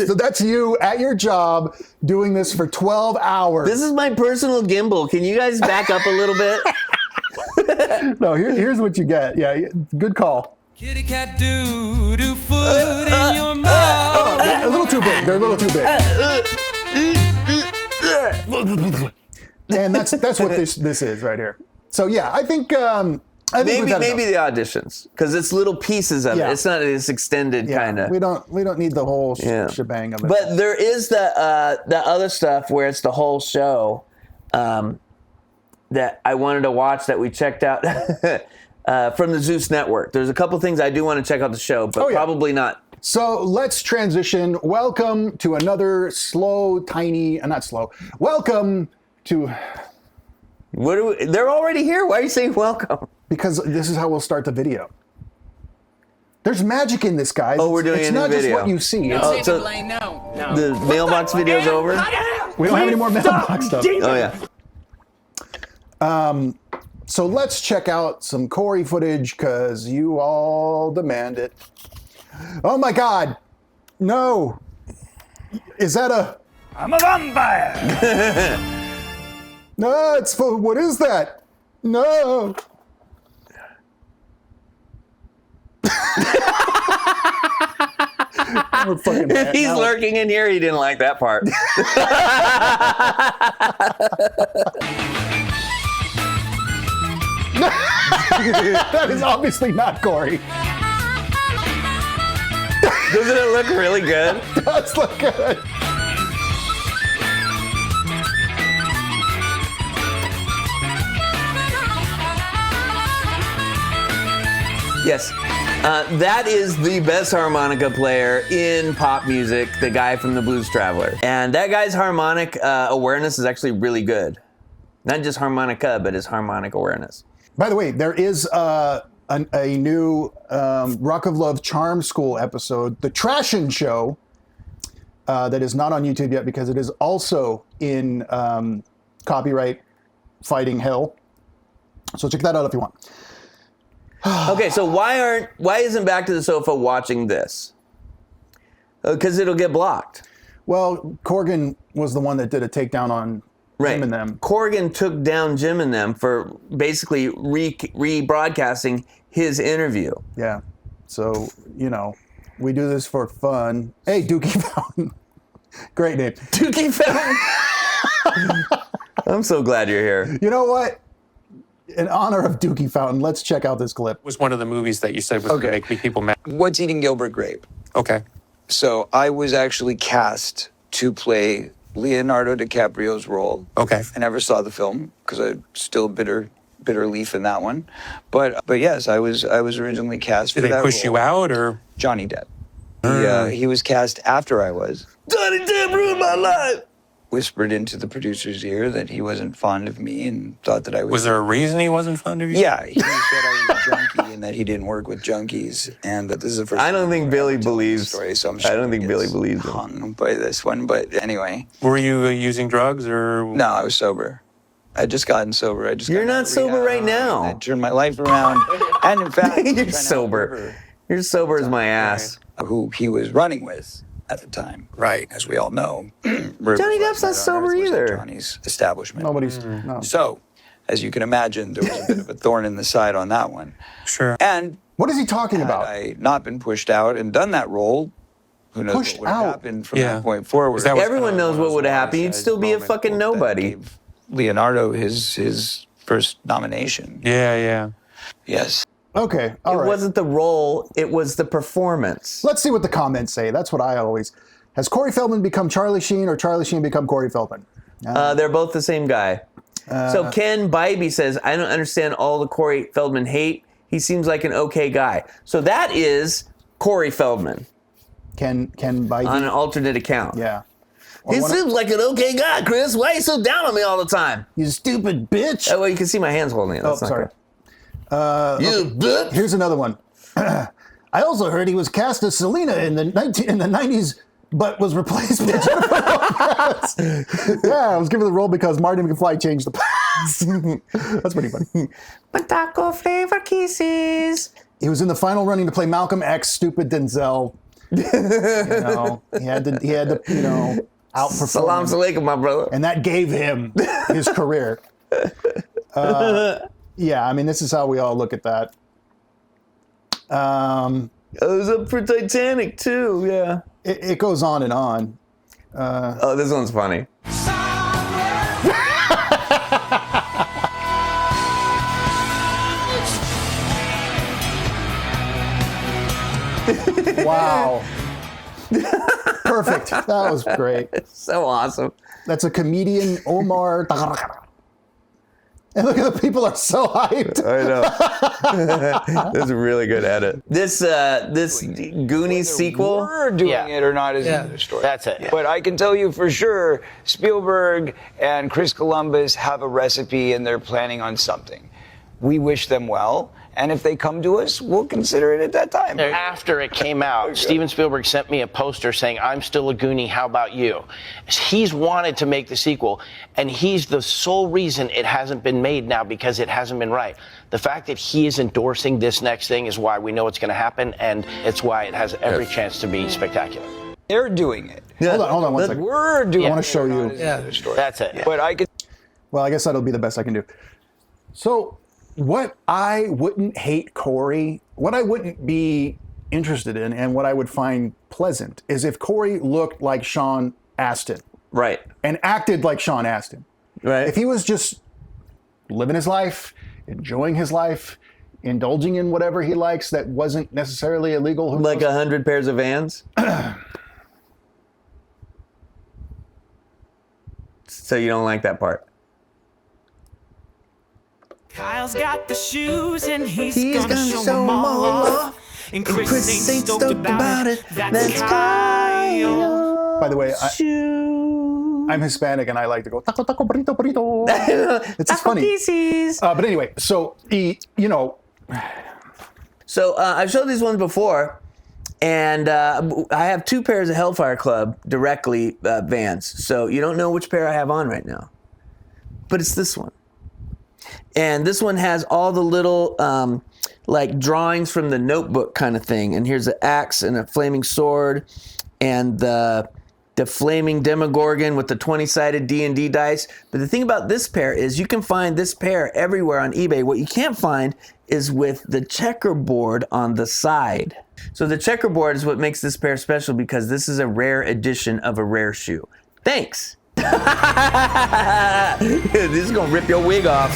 So that's you at your job doing this for 12 hours. This is my personal gimbal. Can you guys back up a little bit? No, here's what you get. Yeah, good call. Kitty cat do foot in your mouth. A little too big. They're a little too big. And that's what this is right here. So yeah, I think maybe the auditions, because it's little pieces of it. It's not this extended kind of. We don't need the whole shebang of it. But there is the other stuff where it's the whole show that I wanted to watch that we checked out from the Zeus Network. There's a couple things I do want to check out the show, but probably not. So let's transition. Welcome to another welcome to. They're already here. Why are you saying welcome? Because this is how we'll start the video. There's magic in this, guys. Oh, we're doing it's a new not video. just what you see. No, It's- no. The mailbox video's over? We don't have any more mailbox stuff. Oh, yeah. So let's check out some Corey footage because you all demand it. Oh my God. No. Is that a... I'm a vampire. No, it's for... What is that? No. If he's lurking in here, he didn't like that part. That is obviously not Corey. Doesn't it look really good? It does look good. Yes. That is the best harmonica player in pop music, the guy from the Blues Traveler. And that guy's harmonic awareness is actually really good. Not just harmonica, but his harmonic awareness. By the way, there is a new Rock of Love Charm School episode, The Trashin' Show, that is not on YouTube yet because it is also in copyright fighting hell. So check that out if you want. Okay, so why isn't Back to the Sofa watching this? Because it'll get blocked. Well, Corgan was the one that did a takedown on Jim and them. Corgan took down Jim and them for basically rebroadcasting his interview. Yeah. So, we do this for fun. Hey, Dookie Fountain. Great name. Dookie Fountain. I'm so glad you're here. You know what? In honor of Dookie Fountain, let's check out this clip. Was one of the movies that you said was going to make people mad. What's Eating Gilbert Grape? Okay. So I was actually cast to play Leonardo DiCaprio's role. Okay. I never saw the film because I'm still bitter leaf in that one. But yes, I was originally cast for that Did they push role. you out or? Johnny Depp. He was cast after I was. Johnny Depp ruined my life. Whispered into the producer's ear that he wasn't fond of me and thought that I was... Was there a reason he wasn't fond of you? Yeah, he said I was a junkie and that he didn't work with junkies, and that this is the first I don't think Billy believes. Story, so I'm I don't think Billy believes hung by this one, but anyway. Were you using drugs or? No, I was sober. I just gotten sober. You're not sober right now. I turned my life around, and in fact, you're sober. You're sober as my ass. Who he was running with at the time, right? As we all know, Johnny Depp's not sober either. Johnny's establishment. Nobody's. No. So, as you can imagine, there was a bit of a thorn in the side on that one. Sure. And what is he talking about? Had I not been pushed out and done that role, who knows what would have happened from that point forward? Everyone knows what would have happened. You'd still be a fucking nobody. Leonardo his first nomination. Yeah. Yes. Okay, all right. It wasn't the role, it was the performance. Let's see what the comments say. That's what I always... Has Corey Feldman become Charlie Sheen or Charlie Sheen become Corey Feldman? They're both the same guy. So Ken Bybee says, I don't understand all the Corey Feldman hate. He seems like an okay guy. So that is Corey Feldman. Ken Bybee? On an alternate account. Yeah. He seems like an okay guy, Chris. Why are you so down on me all the time? You stupid bitch. Oh, well, you can see my hands holding it. That's not sorry. good. Okay. Here's another one. I also heard he was cast as Selena in the 90s, but was replaced by Jennifer Lopez. Yeah, I was given the role because Marty McFly changed the past. That's pretty funny. Taco flavor kisses. He was in the final running to play Malcolm X, stupid Denzel. He had to, outperform. Salam alaikum, my brother. And that gave him his career. Yeah, I mean, this is how we all look at that. It was up for Titanic too. Yeah. It goes on and on. Oh, this one's funny. Wow. Perfect. That was great. So awesome. That's a comedian, Omar. And look at the people are so hyped. I know. That's a really good edit. This Goonies sequel. We're doing it or not is another story. That's it. But I can tell you for sure, Spielberg and Chris Columbus have a recipe and they're planning on something. We wish them well. And if they come to us, we'll consider it at that time. After it came out, Steven Spielberg sent me a poster saying, "I'm still a Goonie, how about you?" He's wanted to make the sequel, and he's the sole reason it hasn't been made now because it hasn't been right. The fact that he is endorsing this next thing is why we know it's going to happen, and it's why it has every chance to be spectacular. They're doing it. Hold on one second. We're doing it. I want to show you. That's it. But I could. Well, I guess that'll be the best I can do. So, what I wouldn't hate Corey, what I wouldn't be interested in, and what I would find pleasant is if Corey looked like Sean Astin. Right. And acted like Sean Astin. Right. If he was just living his life, enjoying his life, indulging in whatever he likes that wasn't necessarily illegal. Like 100 pairs of Vans? So you don't like that part? Kyle's got the shoes and he's gonna show them all off. And Chris ain't stoked about it. That's Kyle. By the way, I'm Hispanic and I like to go taco taco burrito burrito. It's just funny. But anyway, so So I've showed these ones before, and I have 2 pairs of Hellfire Club directly Vans. So you don't know which pair I have on right now, but it's this one. And this one has all the little like drawings from the Notebook kind of thing. And here's an axe and a flaming sword, and the flaming Demogorgon with the 20-sided D&D dice. But the thing about this pair is you can find this pair everywhere on eBay. What you can't find is with the checkerboard on the side. So the checkerboard is what makes this pair special because this is a rare edition of a rare shoe. Thanks. This is gonna rip your wig off.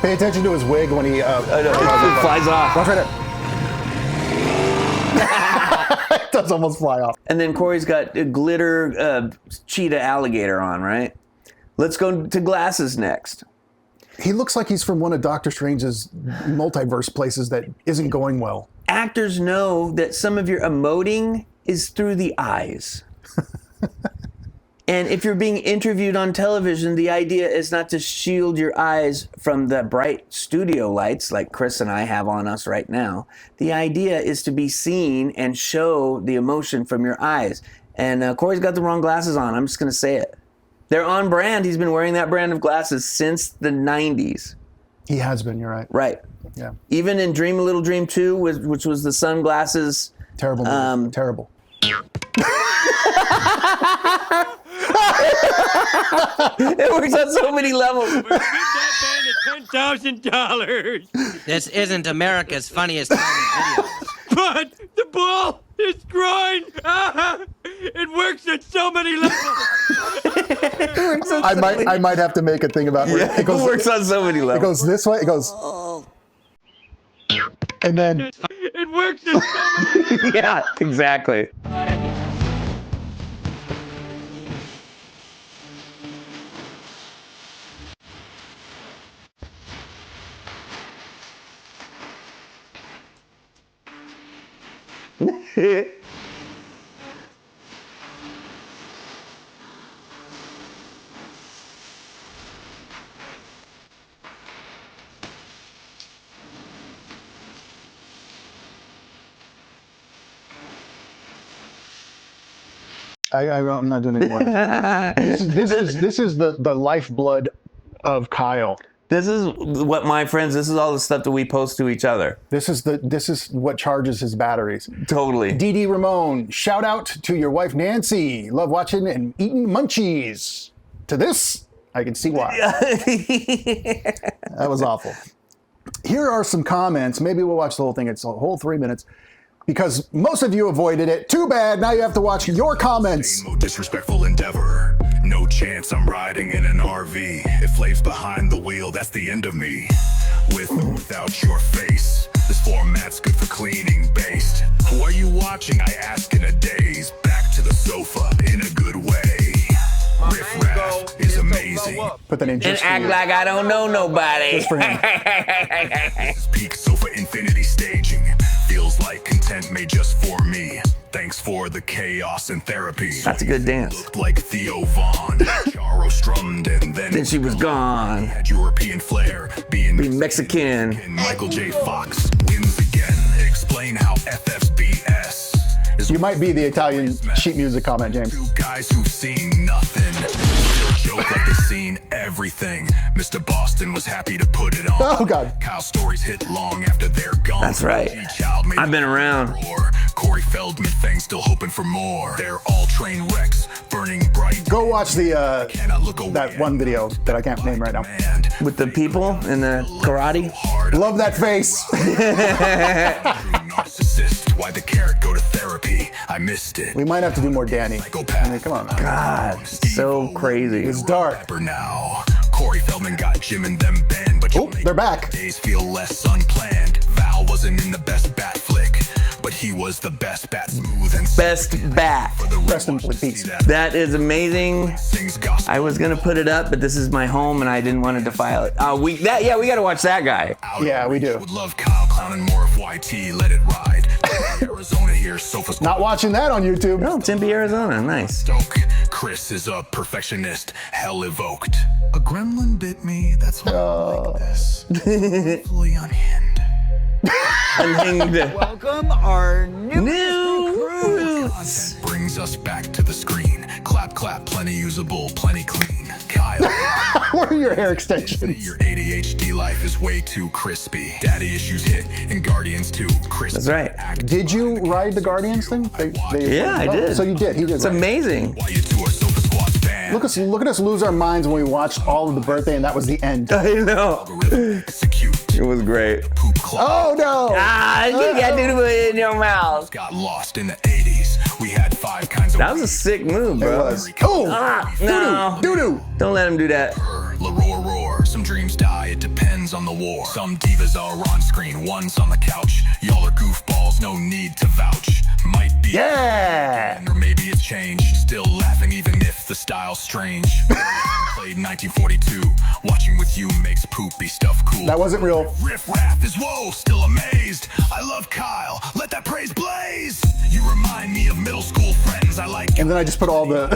Pay attention to his wig when he it flies off. Watch right there. It does almost fly off. And then Corey's got a glitter cheetah alligator on, right? Let's go to glasses next. He looks like he's from one of Doctor Strange's multiverse places that isn't going well. Actors know that some of your emoting is through the eyes. And if you're being interviewed on television, the idea is not to shield your eyes from the bright studio lights like Chris and I have on us right now. The idea is to be seen and show the emotion from your eyes. And Corey's got the wrong glasses on. I'm just going to say it. They're on brand. He's been wearing that brand of glasses since the 90s. He has been, you're right. Right. Yeah. Even in Dream a Little Dream 2, which was the sunglasses. Terrible movie. Terrible. It works on so many levels. Give that band $10,000. This isn't America's funniest video. But the ball is groin. It works at so many levels. I might have to make a thing about it. It works on so many levels. It goes this way. It goes. And then. It works at so many. Yeah, exactly. I'm not doing it anymore. This is the lifeblood of Kyle. This is what my friends. This is all the stuff that we post to each other. This is what charges his batteries. Totally. Dee Ramone, shout out to your wife Nancy. Love watching and eating munchies. To this, I can see why. That was awful. Here are some comments. Maybe we'll watch the whole thing. It's a whole 3 minutes. Because most of you avoided it. Too bad. Now you have to watch your comments. Disrespectful endeavor. No chance I'm riding in an RV. If Flav's behind the wheel, that's the end of me. With or without your face. This format's good for cleaning based. Who are you watching? I ask in a daze. Back to the sofa in a good way. Riff Raff is amazing. Put that in And just act for like I don't know nobody. Just for him. Peak sofa infinity staging. Feels like content made just for me. Thanks for the chaos and therapy. That's a good dance. Looked like Theo Vaughn. Charo strummed and then She was gone. Had European flair. Being Mexican. And Michael J. Fox wins again. Explain how FF's BS. You might be the Italian sheet music comment, James. Two guys who've seen nothing. Still joke like they've seen everything. Mr. Boston was happy to put it on. Oh, God. Kyle stories hit long after they're gone. That's right. I've been around. Corey Feldman thing, still hoping for more. They're all train wrecks, burning bright. Go watch the that one video that I can't name right now. With the people in the karate. Love that face. Narcissist, why the carrot go to therapy? I missed it. We might have to do more Danny. I mean, come on. God, so crazy. It's dark. Now, Corey Feldman got Jim and them banned, but they're back. Days feel less unplanned. Val wasn't in the best bat flick, but he was the best bat, smooth and best bat. Rest in peace. That is amazing. I was gonna put it up, but this is my home, and I didn't want to defile it. We gotta watch that guy. Yeah, we do. Would love Kyle clowning more of YT. Let it ride. Arizona here, sofa's not watching that on YouTube. No, Tempe, Arizona. Nice. Stoke. Chris is a perfectionist. Hell evoked. A gremlin bit me. That's why I like this. Fully unhinged. Unhinged. Welcome our new content brings us back to the screen. Clap, clap, plenty usable, plenty clean. Kyle. What are your hair extensions? Your ADHD life is way too crispy. Daddy issues hit and Guardians too. Crispy. That's right. Did you ride the Guardians thing? Yeah, I did. So you did. He did. It's amazing. Why you two are Sofa Squad's band. Look at us lose our minds when we watched all of the birthday, and that was the end. I know. It was great. Oh no! You got to in your mouth. Got lost in the 80s. We had 5 kinds of. That was a sick move, bro. It was. Oh, no. Doo-doo. Don't let him do that. Roar. Some dreams die, it depends on the war. Some divas are on screen, one's on the couch. Y'all are goofballs, no need to vouch. Might be. Yeah. Or maybe it's changed. Still laughing even if the style's strange. Played 1942. Watching with you makes poopy stuff cool. That wasn't real. Riff Raff is whoa, still amazed. I love Kyle, let that praise blaze. You remind me of middle school friends. I like. And then I just put all the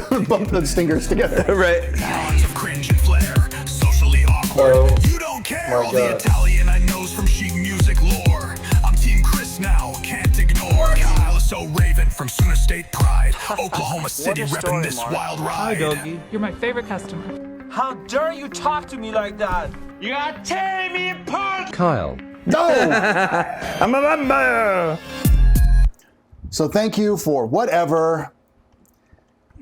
the stingers together. Right. Tons of cringe and flair. Socially awkward. You don't care. All the Italian I knows from sheet music lore. I'm Team Chris now, can't ignore. Kyle is so Raven from Sooner State Pride. Oklahoma City repping this wild ride. Hi, doggy. You're my favorite customer. How dare you talk to me like that? You are tearing me apart! Kyle. No! I'm a member! So thank you for whatever.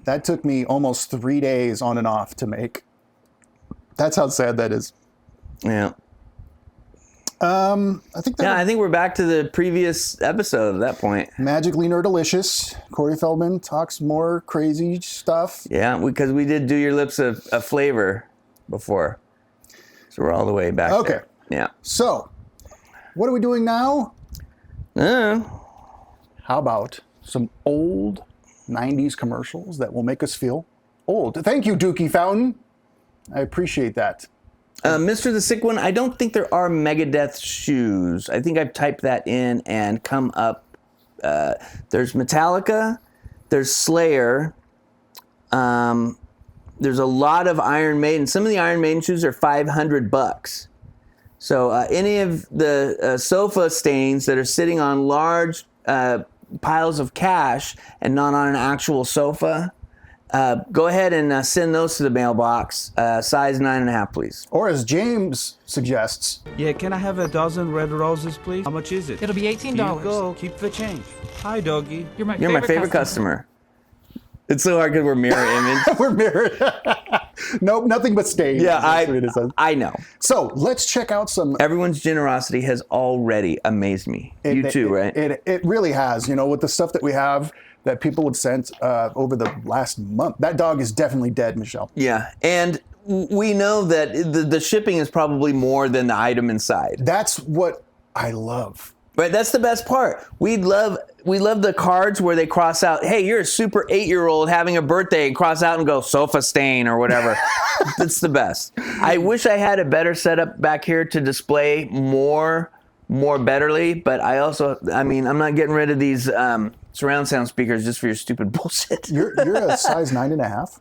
That took me almost 3 days on and off to make. That's how sad that is. Yeah. I think I think we're back to the previous episode at that point. Magically Nerdalicious. Corey Feldman talks more crazy stuff. Yeah, because we did Do Your Lips a Flavor before. So we're all the way back there. Yeah. So, what are we doing now? How about some old 90s commercials that will make us feel old? Thank you, Dookie Fountain. I appreciate that. Mr. the Sick One, I don't think there are Megadeth shoes. I think I've typed that in and come up. There's Metallica, there's Slayer, there's a lot of Iron Maiden. Some of the Iron Maiden shoes are $500. So any of the sofa stains that are sitting on large piles of cash and not on an actual sofa, go ahead and send those to the mailbox. Size 9.5, please. Or as James suggests. Yeah, can I have a dozen red roses, please? How much is it? It'll be $18. Here you go. Keep the change. Hi, doggy. You're my favorite customer. It's so hard because we're mirror image. We're mirrored. Nope, nothing but stains. Yeah, That's what it says. I know. So let's check out some. Everyone's generosity has already amazed me. You too, right? It really has. You know, with the stuff that we have that people have sent over the last month. That dog is definitely dead, Michelle. Yeah, and we know that the shipping is probably more than the item inside. That's what I love. Right, that's the best part. We love the cards where they cross out, hey, you're a super 8-year-old having a birthday, and cross out and go sofa stain or whatever. That's the best. I wish I had a better setup back here to display more betterly, but I'm not getting rid of these surround sound speakers just for your stupid bullshit. You're a size 9.5?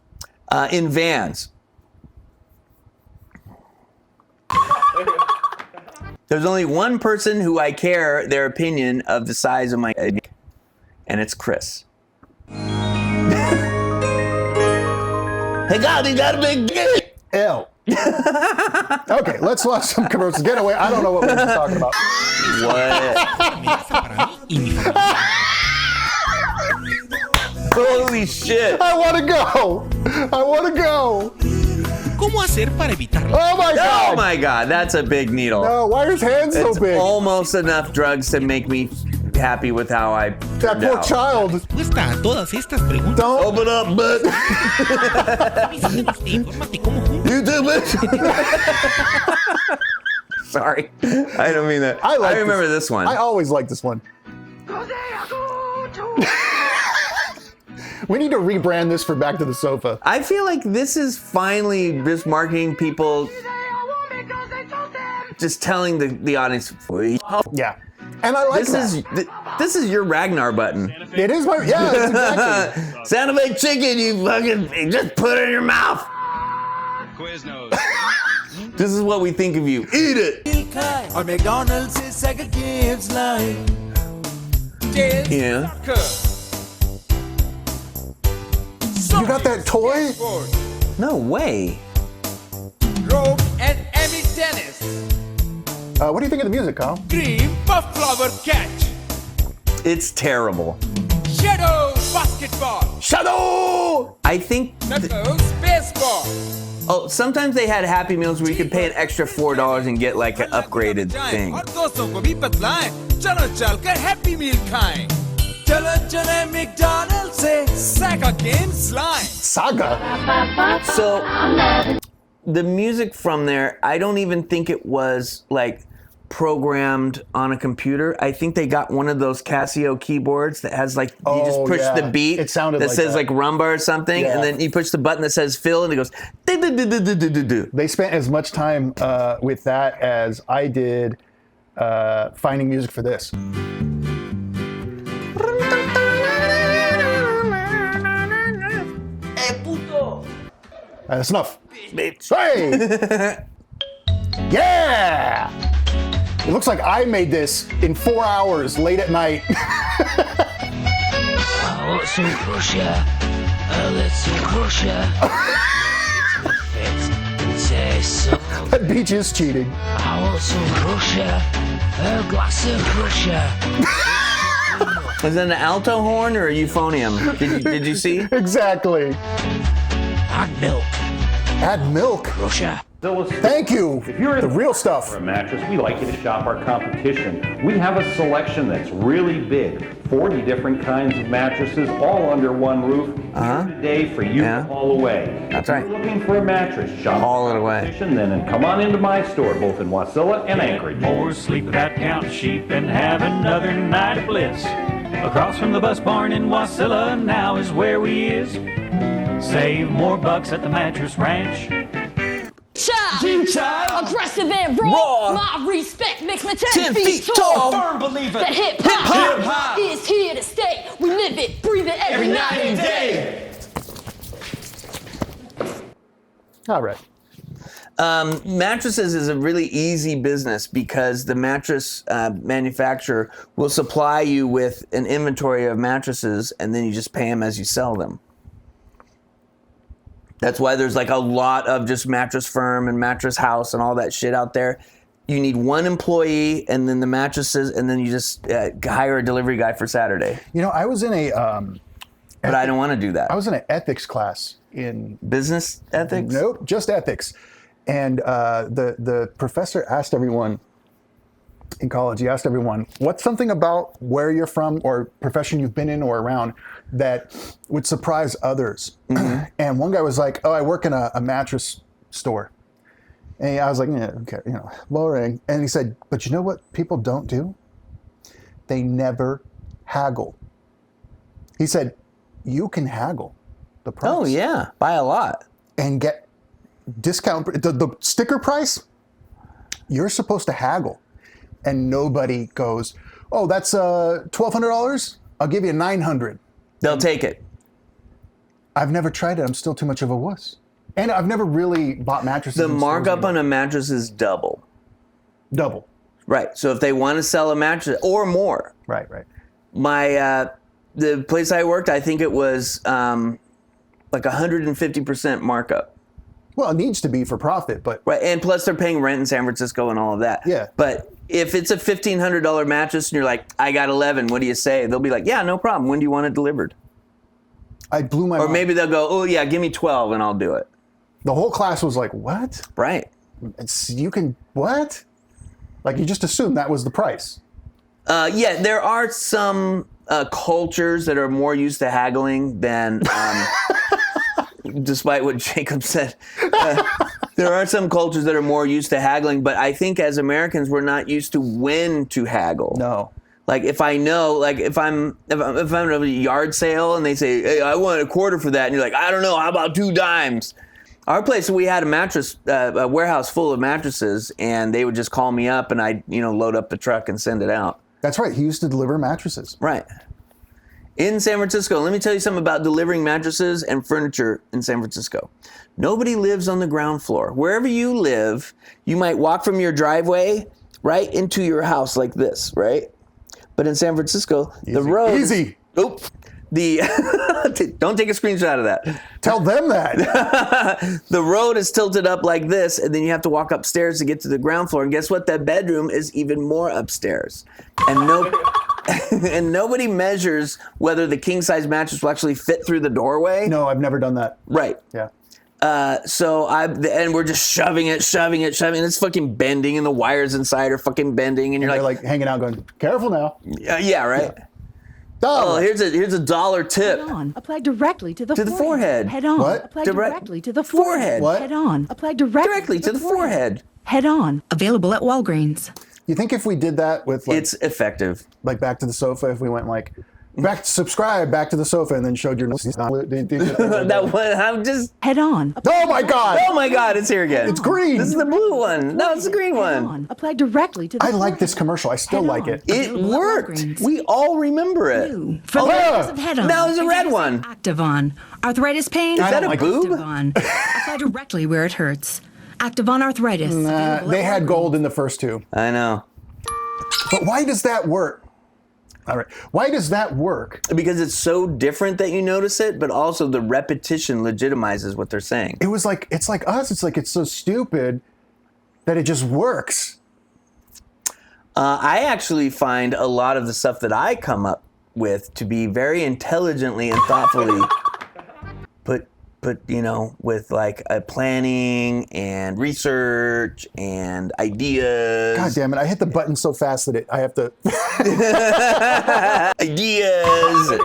In Vans. There's only one person who I care their opinion of the size of my dick, and it's Chris. Hey God, he got a big dick! Ew. Okay, let's watch some commercials. Get away. I don't know what we're talking about. What? Holy shit. I want to go. ¿Cómo hacer para evitarlo? Oh my God! Oh my God, that's a big needle. No, why are his hands so it's big? Almost enough drugs to make me happy with how I That turned poor out. child. Respuesta a todas estas preguntas. Don't open up, but Infórmate cómo juntos. you do it. Sorry, I don't mean that. I remember this one. I always like this one. We need to rebrand this for Back to the Sofa. I feel like this is finally just marketing people, just telling the audience. Yeah, and I like This is your Ragnar button. It is my exactly. Sound of a chicken, you fucking just put it in your mouth. Quiznos. This is what we think of you. Eat it. On McDonald's is like a gift line. Yeah. You got that toy? No way. Rope and Emmy tennis. What do you think of the music, Kyle? Green puff flower catch. It's terrible. Shadow basketball. Shadow! I think. Knuckles baseball. Oh, sometimes they had Happy Meals where you could pay an extra $4 and get like an upgraded thing. और दोस्तों को भी बतलाएं चलो चलकर Happy Meal खाएं चलो चले McDonald's से Saga Games लाएं Saga? So, the music from there, I don't even think it was like programmed on a computer. I think they got one of those Casio keyboards that has like, you just push the beat it sounded that like says that. like rumba or something, and then you push the button that says fill, and it goes do-do-do-do-do-do-do. They spent as much time with that as I did finding music for this. That's enough. Hey! Yeah! It looks like I made this in 4 hours late at night. I want some crusher, a little crusher. That beach is cheating. I want some crusher, a glass of crusher. Was that an alto horn or a euphonium? Did you see? Exactly. Add milk. Add milk? Crusher. Thank you. If you're the real stuff. For a mattress, we like you to shop our competition. We have a selection that's really big. 40 different kinds of mattresses, all under one roof. Here today for you all away. That's if right. you're looking for a mattress, shop all it away. Then come on into my store, both in Wasilla and Anchorage. More sleep without counting sheep and have another night of bliss. Across from the bus barn in Wasilla, now is where we is. Save more bucks at the Mattress Ranch. Aggressive and raw. My respect makes me 10 feet tall. Firm believer That hip hop is here to stay. We live it, breathe it every night and day. All right. Mattresses is a really easy business because the mattress manufacturer will supply you with an inventory of mattresses, and then you just pay them as you sell them. That's why there's like a lot of just Mattress Firm and Mattress House and all that shit out there. You need one employee and then the mattresses, and then you just hire a delivery guy for Saturday. You know, I was in but I don't want to do that. I was in an ethics class in business ethics. Nope, just ethics. And the professor asked everyone in college, he asked everyone, what's something about where you're from or profession you've been in or around that would surprise others? Mm-hmm. And one guy was like, oh, I work in a mattress store. And I was like, yeah, okay, boring. And he said, but you know what people don't do? They never haggle. He said, you can haggle the price. Oh, yeah, by a lot. And get discount, the sticker price, you're supposed to haggle. And nobody goes, oh, that's $1,200? I'll give you $900. They'll take it. I've never tried it. I'm still too much of a wuss. And I've never really bought mattresses. The markup on a mattress is double. Double. Right. So if they want to sell a mattress or more. Right. My the place I worked, I think it was like 150% markup. Well, it needs to be for profit, but right. And plus they're paying rent in San Francisco and all of that. Yeah. But if it's a $1,500 mattress and you're like, I got 11, what do you say? They'll be like, yeah, no problem. When do you want it delivered? I blew my mind. Or maybe they'll go, oh yeah, give me 12 and I'll do it. The whole class was like, what? Right. You can, what? Like you just assumed that was the price. Yeah, there are some cultures that are more used to haggling than, despite what Jacob said. There are some cultures that are more used to haggling, but I think as Americans, we're not used to when to haggle. No. Like if I know, like if I'm at a yard sale and they say, hey, I want a quarter for that, and you're like, I don't know, how about 2 dimes? Our place, we had a mattress, a warehouse full of mattresses, and they would just call me up, and I'd load up the truck and send it out. That's right. He used to deliver mattresses. Right. In San Francisco, let me tell you something about delivering mattresses and furniture in San Francisco. Nobody lives on the ground floor. Wherever you live, you might walk from your driveway right into your house like this, right? But in San Francisco, the road... Easy. Oop. Don't take a screenshot of that. Tell them that. The road is tilted up like this, and then you have to walk upstairs to get to the ground floor. And guess what? That bedroom is even more upstairs. And and nobody measures whether the king-size mattress will actually fit through the doorway. No, I've never done that. Right. Yeah. And we're just shoving it. And it's fucking bending, and the wires inside are fucking bending, and you're like hanging out going, careful now. Yeah, right. Yeah. Oh, here's a $1 tip. Head on. Apply directly to the forehead. Head on. What? Apply directly to the forehead. What? Head on. Apply directly to the forehead. Head on. Available at Walgreens. You think if we did that with it's effective. Like Back to the Sofa, if we went like subscribe back to the sofa and then showed your that one, I'm just head on. Oh my god! Oh my god! It's here again. It's green. This is the blue one. No, it's the green one. On. Apply directly to the I like this commercial. I still like it. It worked. We all remember it. For the of head on. Now it's a red one. Activon. Arthritis pain. Is that a boob? Activon. Apply directly where it hurts. Activon arthritis. They had gold in the first 2. I know. But why does that work? All right. Why does that work? Because it's so different that you notice it, but also the repetition legitimizes what they're saying. It's like us. It's like it's so stupid that it just works. I actually find a lot of the stuff that I come up with to be very intelligently and thoughtfully put with like planning and research and ideas. God damn it! I hit the button so fast that I have to. Ideas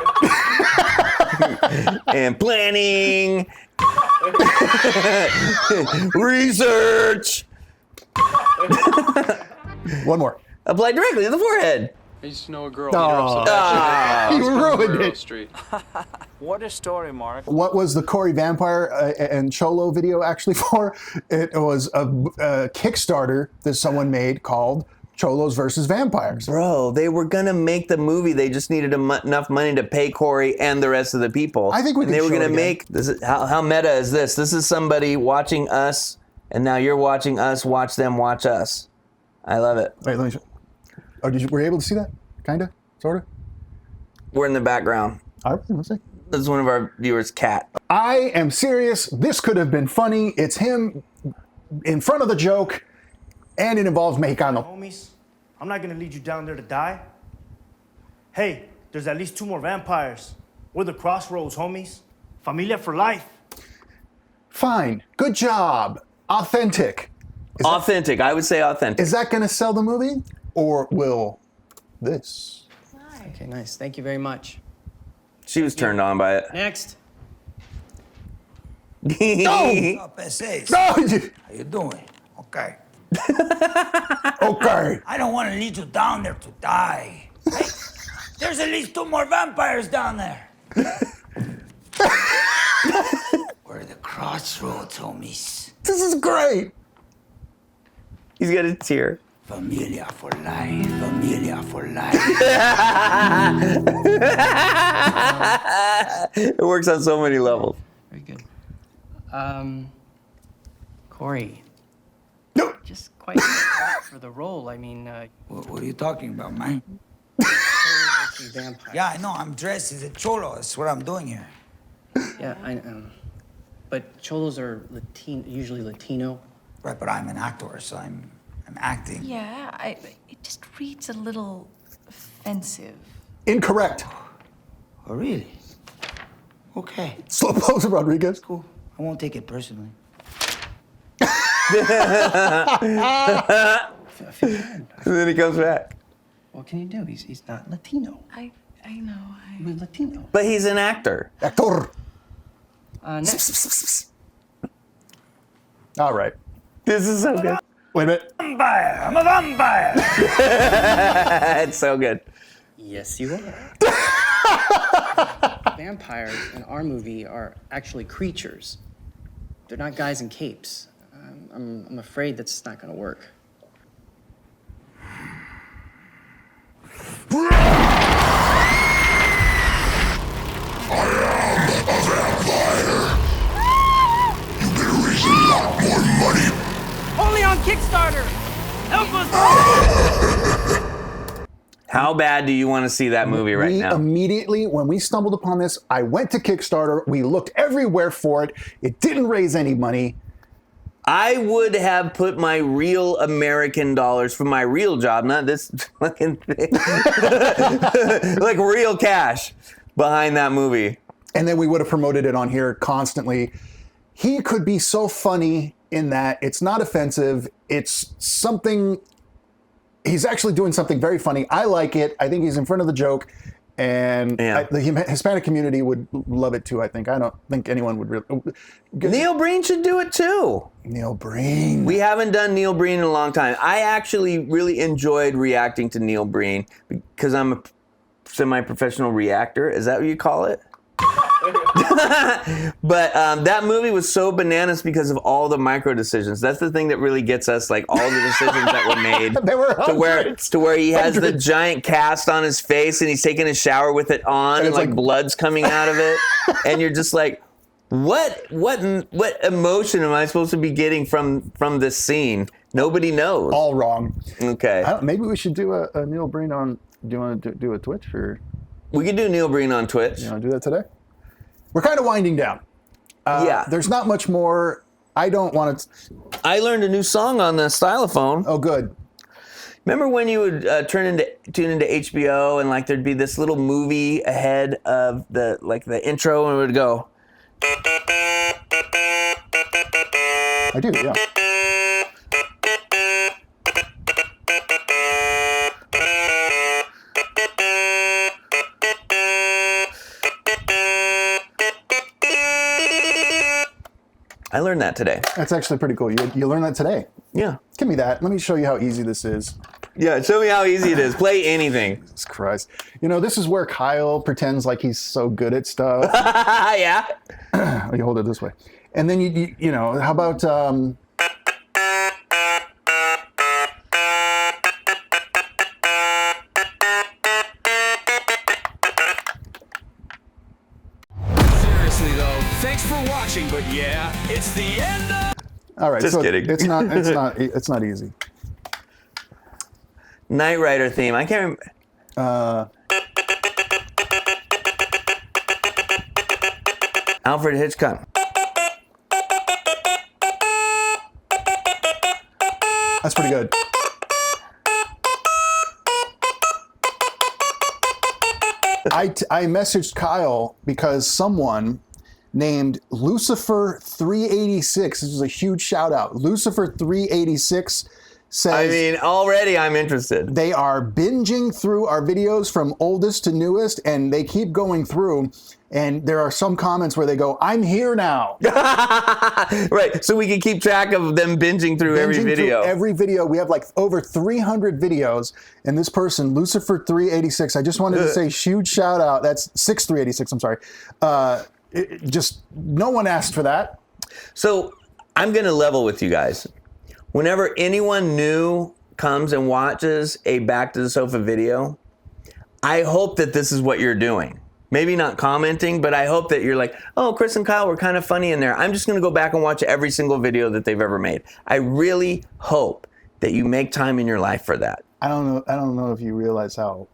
and planning, research. One more. Apply directly to the forehead. I used to know a girl. You ruined it. Street. What a story, Mark. What was the Corey Vampire and Cholo video actually for? It was a Kickstarter that someone made called Cholos versus Vampires. Bro, they were going to make the movie. They just needed enough money to pay Corey and the rest of the people. I think we can they were going to make this. How meta is this? This is somebody watching us, and now you're watching us watch them watch us. I love it. Wait, let me show. Oh, were you able to see that? Kinda? Sorta? We're in the background. All right, let's see. This is one of our viewers' cat. I am serious. This could have been funny. It's him in front of the joke, and it involves Mexicano. Homies, I'm not gonna lead you down there to die. Hey, there's at least 2 more vampires. We're the Crossroads, homies. Familia for life. Fine. Good job. Authentic. Authentic. I would say authentic. Is that going to sell the movie? Or will this? Okay, nice. Thank you very much. She was turned on by it. Next. No! How you doing? Okay. Okay. I don't want to lead you down there to die. Hey, there's at least 2 more vampires down there. We're the Crossroads, homies. This is great. He's got a tear. Familia for life. Familia for life. It works on so many levels. Very good. Corey. No. Just quite for the role. I mean, What are you talking about, man? vampire. Yeah, I know. I'm dressed as a cholo. That's what I'm doing here. Yeah, I but cholos are usually Latino. Right, but I'm an actor, so I'm acting. Yeah, it just reads a little offensive. Incorrect. Oh, really? Okay. Slow pose, Rodriguez. Cool. I won't take it personally. And then he comes back. What can you do? He's not Latino. I know. He's Latino. But he's an actor. Actor. Next. All right. This is so good. Wait a minute. Vampire! I'm a vampire! It's so good. Yes, you are. Vampires in our movie are actually creatures. They're not guys in capes. I'm afraid that's not going to work. You've been raising a lot more money. Only on Kickstarter! Help us! How bad do you want to see that movie right now? Immediately, when we stumbled upon this, I went to Kickstarter. We looked everywhere for it. It didn't raise any money. I would have put my real American dollars from my real job, not this fucking thing, like real cash behind that movie. And then we would have promoted it on here constantly. He could be so funny in that it's not offensive. It's something, he's actually doing something very funny. I like it. I think he's in front of the joke. And the Hispanic community would love it too, I think. I don't think anyone would really. Neil Breen should do it too. Neil Breen. We haven't done Neil Breen in a long time. I actually really enjoyed reacting to Neil Breen because I'm a semi-professional reactor. Is that what you call it? But that movie was so bananas because of all the micro decisions. That's the thing that really gets us, like all the decisions that were made. There were to where he has the giant cast on his face and he's taking a shower with it on and like blood's coming out of it. And you're just like, what emotion am I supposed to be getting from this scene? Nobody knows. All wrong. Okay. Maybe we should do a Neil Breen on. Do you want to do a Twitch or? We could do Neil Breen on Twitch. You want to do that today? We're kind of winding down. Yeah. There's not much more. I don't want to. I learned a new song on the stylophone. Oh, good. Remember when you would tune into HBO and like there'd be this little movie ahead of the intro and it would go. I do, yeah. I learned that today. That's actually pretty cool. You learned that today? Yeah. Give me that. Let me show you how easy this is. Yeah, show me how easy it is. Play anything. Jesus Christ. You know, this is where Kyle pretends like he's so good at stuff. Yeah. You hold it this way. And then, you know, how about... Thanks for watching, but yeah, it's the end of... All right, Just kidding. It's not easy. Knight Rider theme. I can't remember. Alfred Hitchcock. That's pretty good. I messaged Kyle because someone named Lucifer386, this is a huge shout out. Lucifer386 says, I mean, already I'm interested. They are binging through our videos from oldest to newest, and they keep going through. And there are some comments where they go, I'm here now. Right, so we can keep track of them binging through every video. Every video. We have like over 300 videos. And this person, Lucifer386, I just wanted to say huge shout out. That's 6386, I'm sorry. No one asked for that. So I'm going to level with you guys. Whenever anyone new comes and watches a Back to the Sofa video, I hope that this is what you're doing. Maybe not commenting, but I hope that you're like, oh, Chris and Kyle were kind of funny in there. I'm just going to go back and watch every single video that they've ever made. I really hope that you make time in your life for that. I don't know if you realize how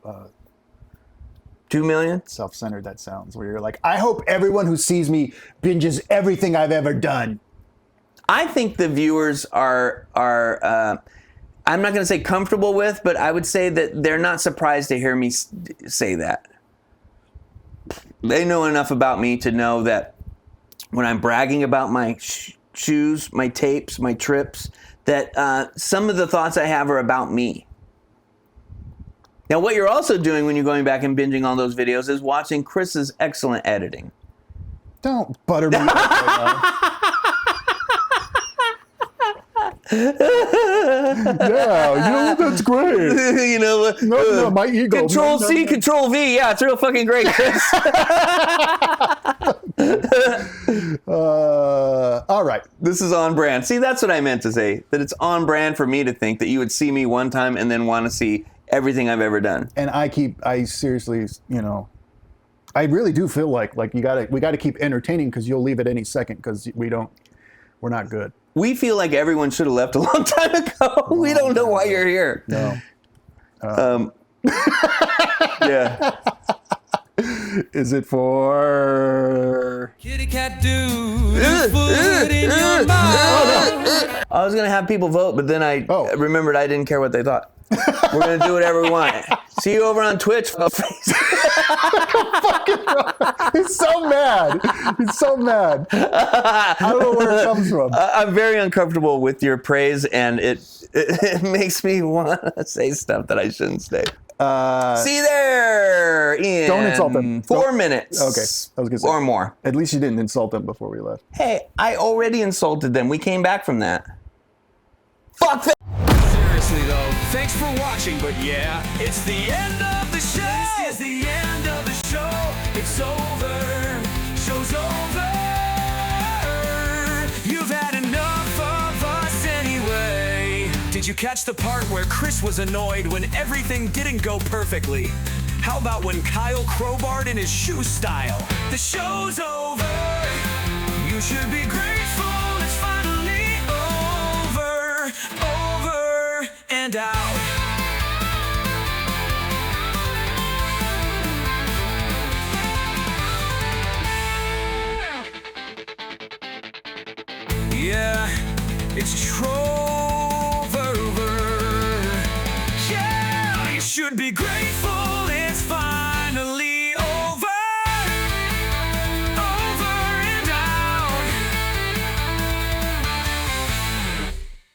2 million self-centered that sounds, where you're like, I hope everyone who sees me binges everything I've ever done. I think the viewers are I'm not going to say comfortable with, but I would say that they're not surprised to hear me say that. They know enough about me to know that when I'm bragging about my shoes, my tapes, my trips, that some of the thoughts I have are about me. Now, what you're also doing when you're going back and binging all those videos is watching Chris's excellent editing. Don't butter me up. Yeah, that's great. You know, no, my ego. Control C, Control V. Yeah, it's real fucking great, Chris. All right. This is on brand. See, that's what I meant to say. That it's on brand for me to think that you would see me one time and then want to see everything I've ever done. And I seriously, I really do feel like we gotta keep entertaining, because you'll leave at any second, because we're not good. We feel like everyone should have left a long time ago. We don't know why you're here. No. Yeah. Is it for Kitty cat dude, foot in your mouth? I was gonna have people vote, but then I remembered I didn't care what they thought. We're gonna do whatever we want. See you over on Twitch. He's so mad. He's so mad. I don't know where it comes from. I'm very uncomfortable with your praise, and it makes me want to say stuff that I shouldn't say. See you there in don't insult them. 4 minutes. Okay, I was gonna say, or more. At least you didn't insult them before we left. Hey, I already insulted them. We came back from that. Fuck them. Seriously though, thanks for watching, but yeah, it's the end of the show. This is the end of the show. It's over. Show's over. You've had enough of us anyway. Did you catch the part where Chris was annoyed when everything didn't go perfectly? How about when Kyle crowbarred in his shoe style? The show's over. You should be grateful it's finally over. Over and out. Yeah, it's Trover. Yeah, you should be grateful it's fine.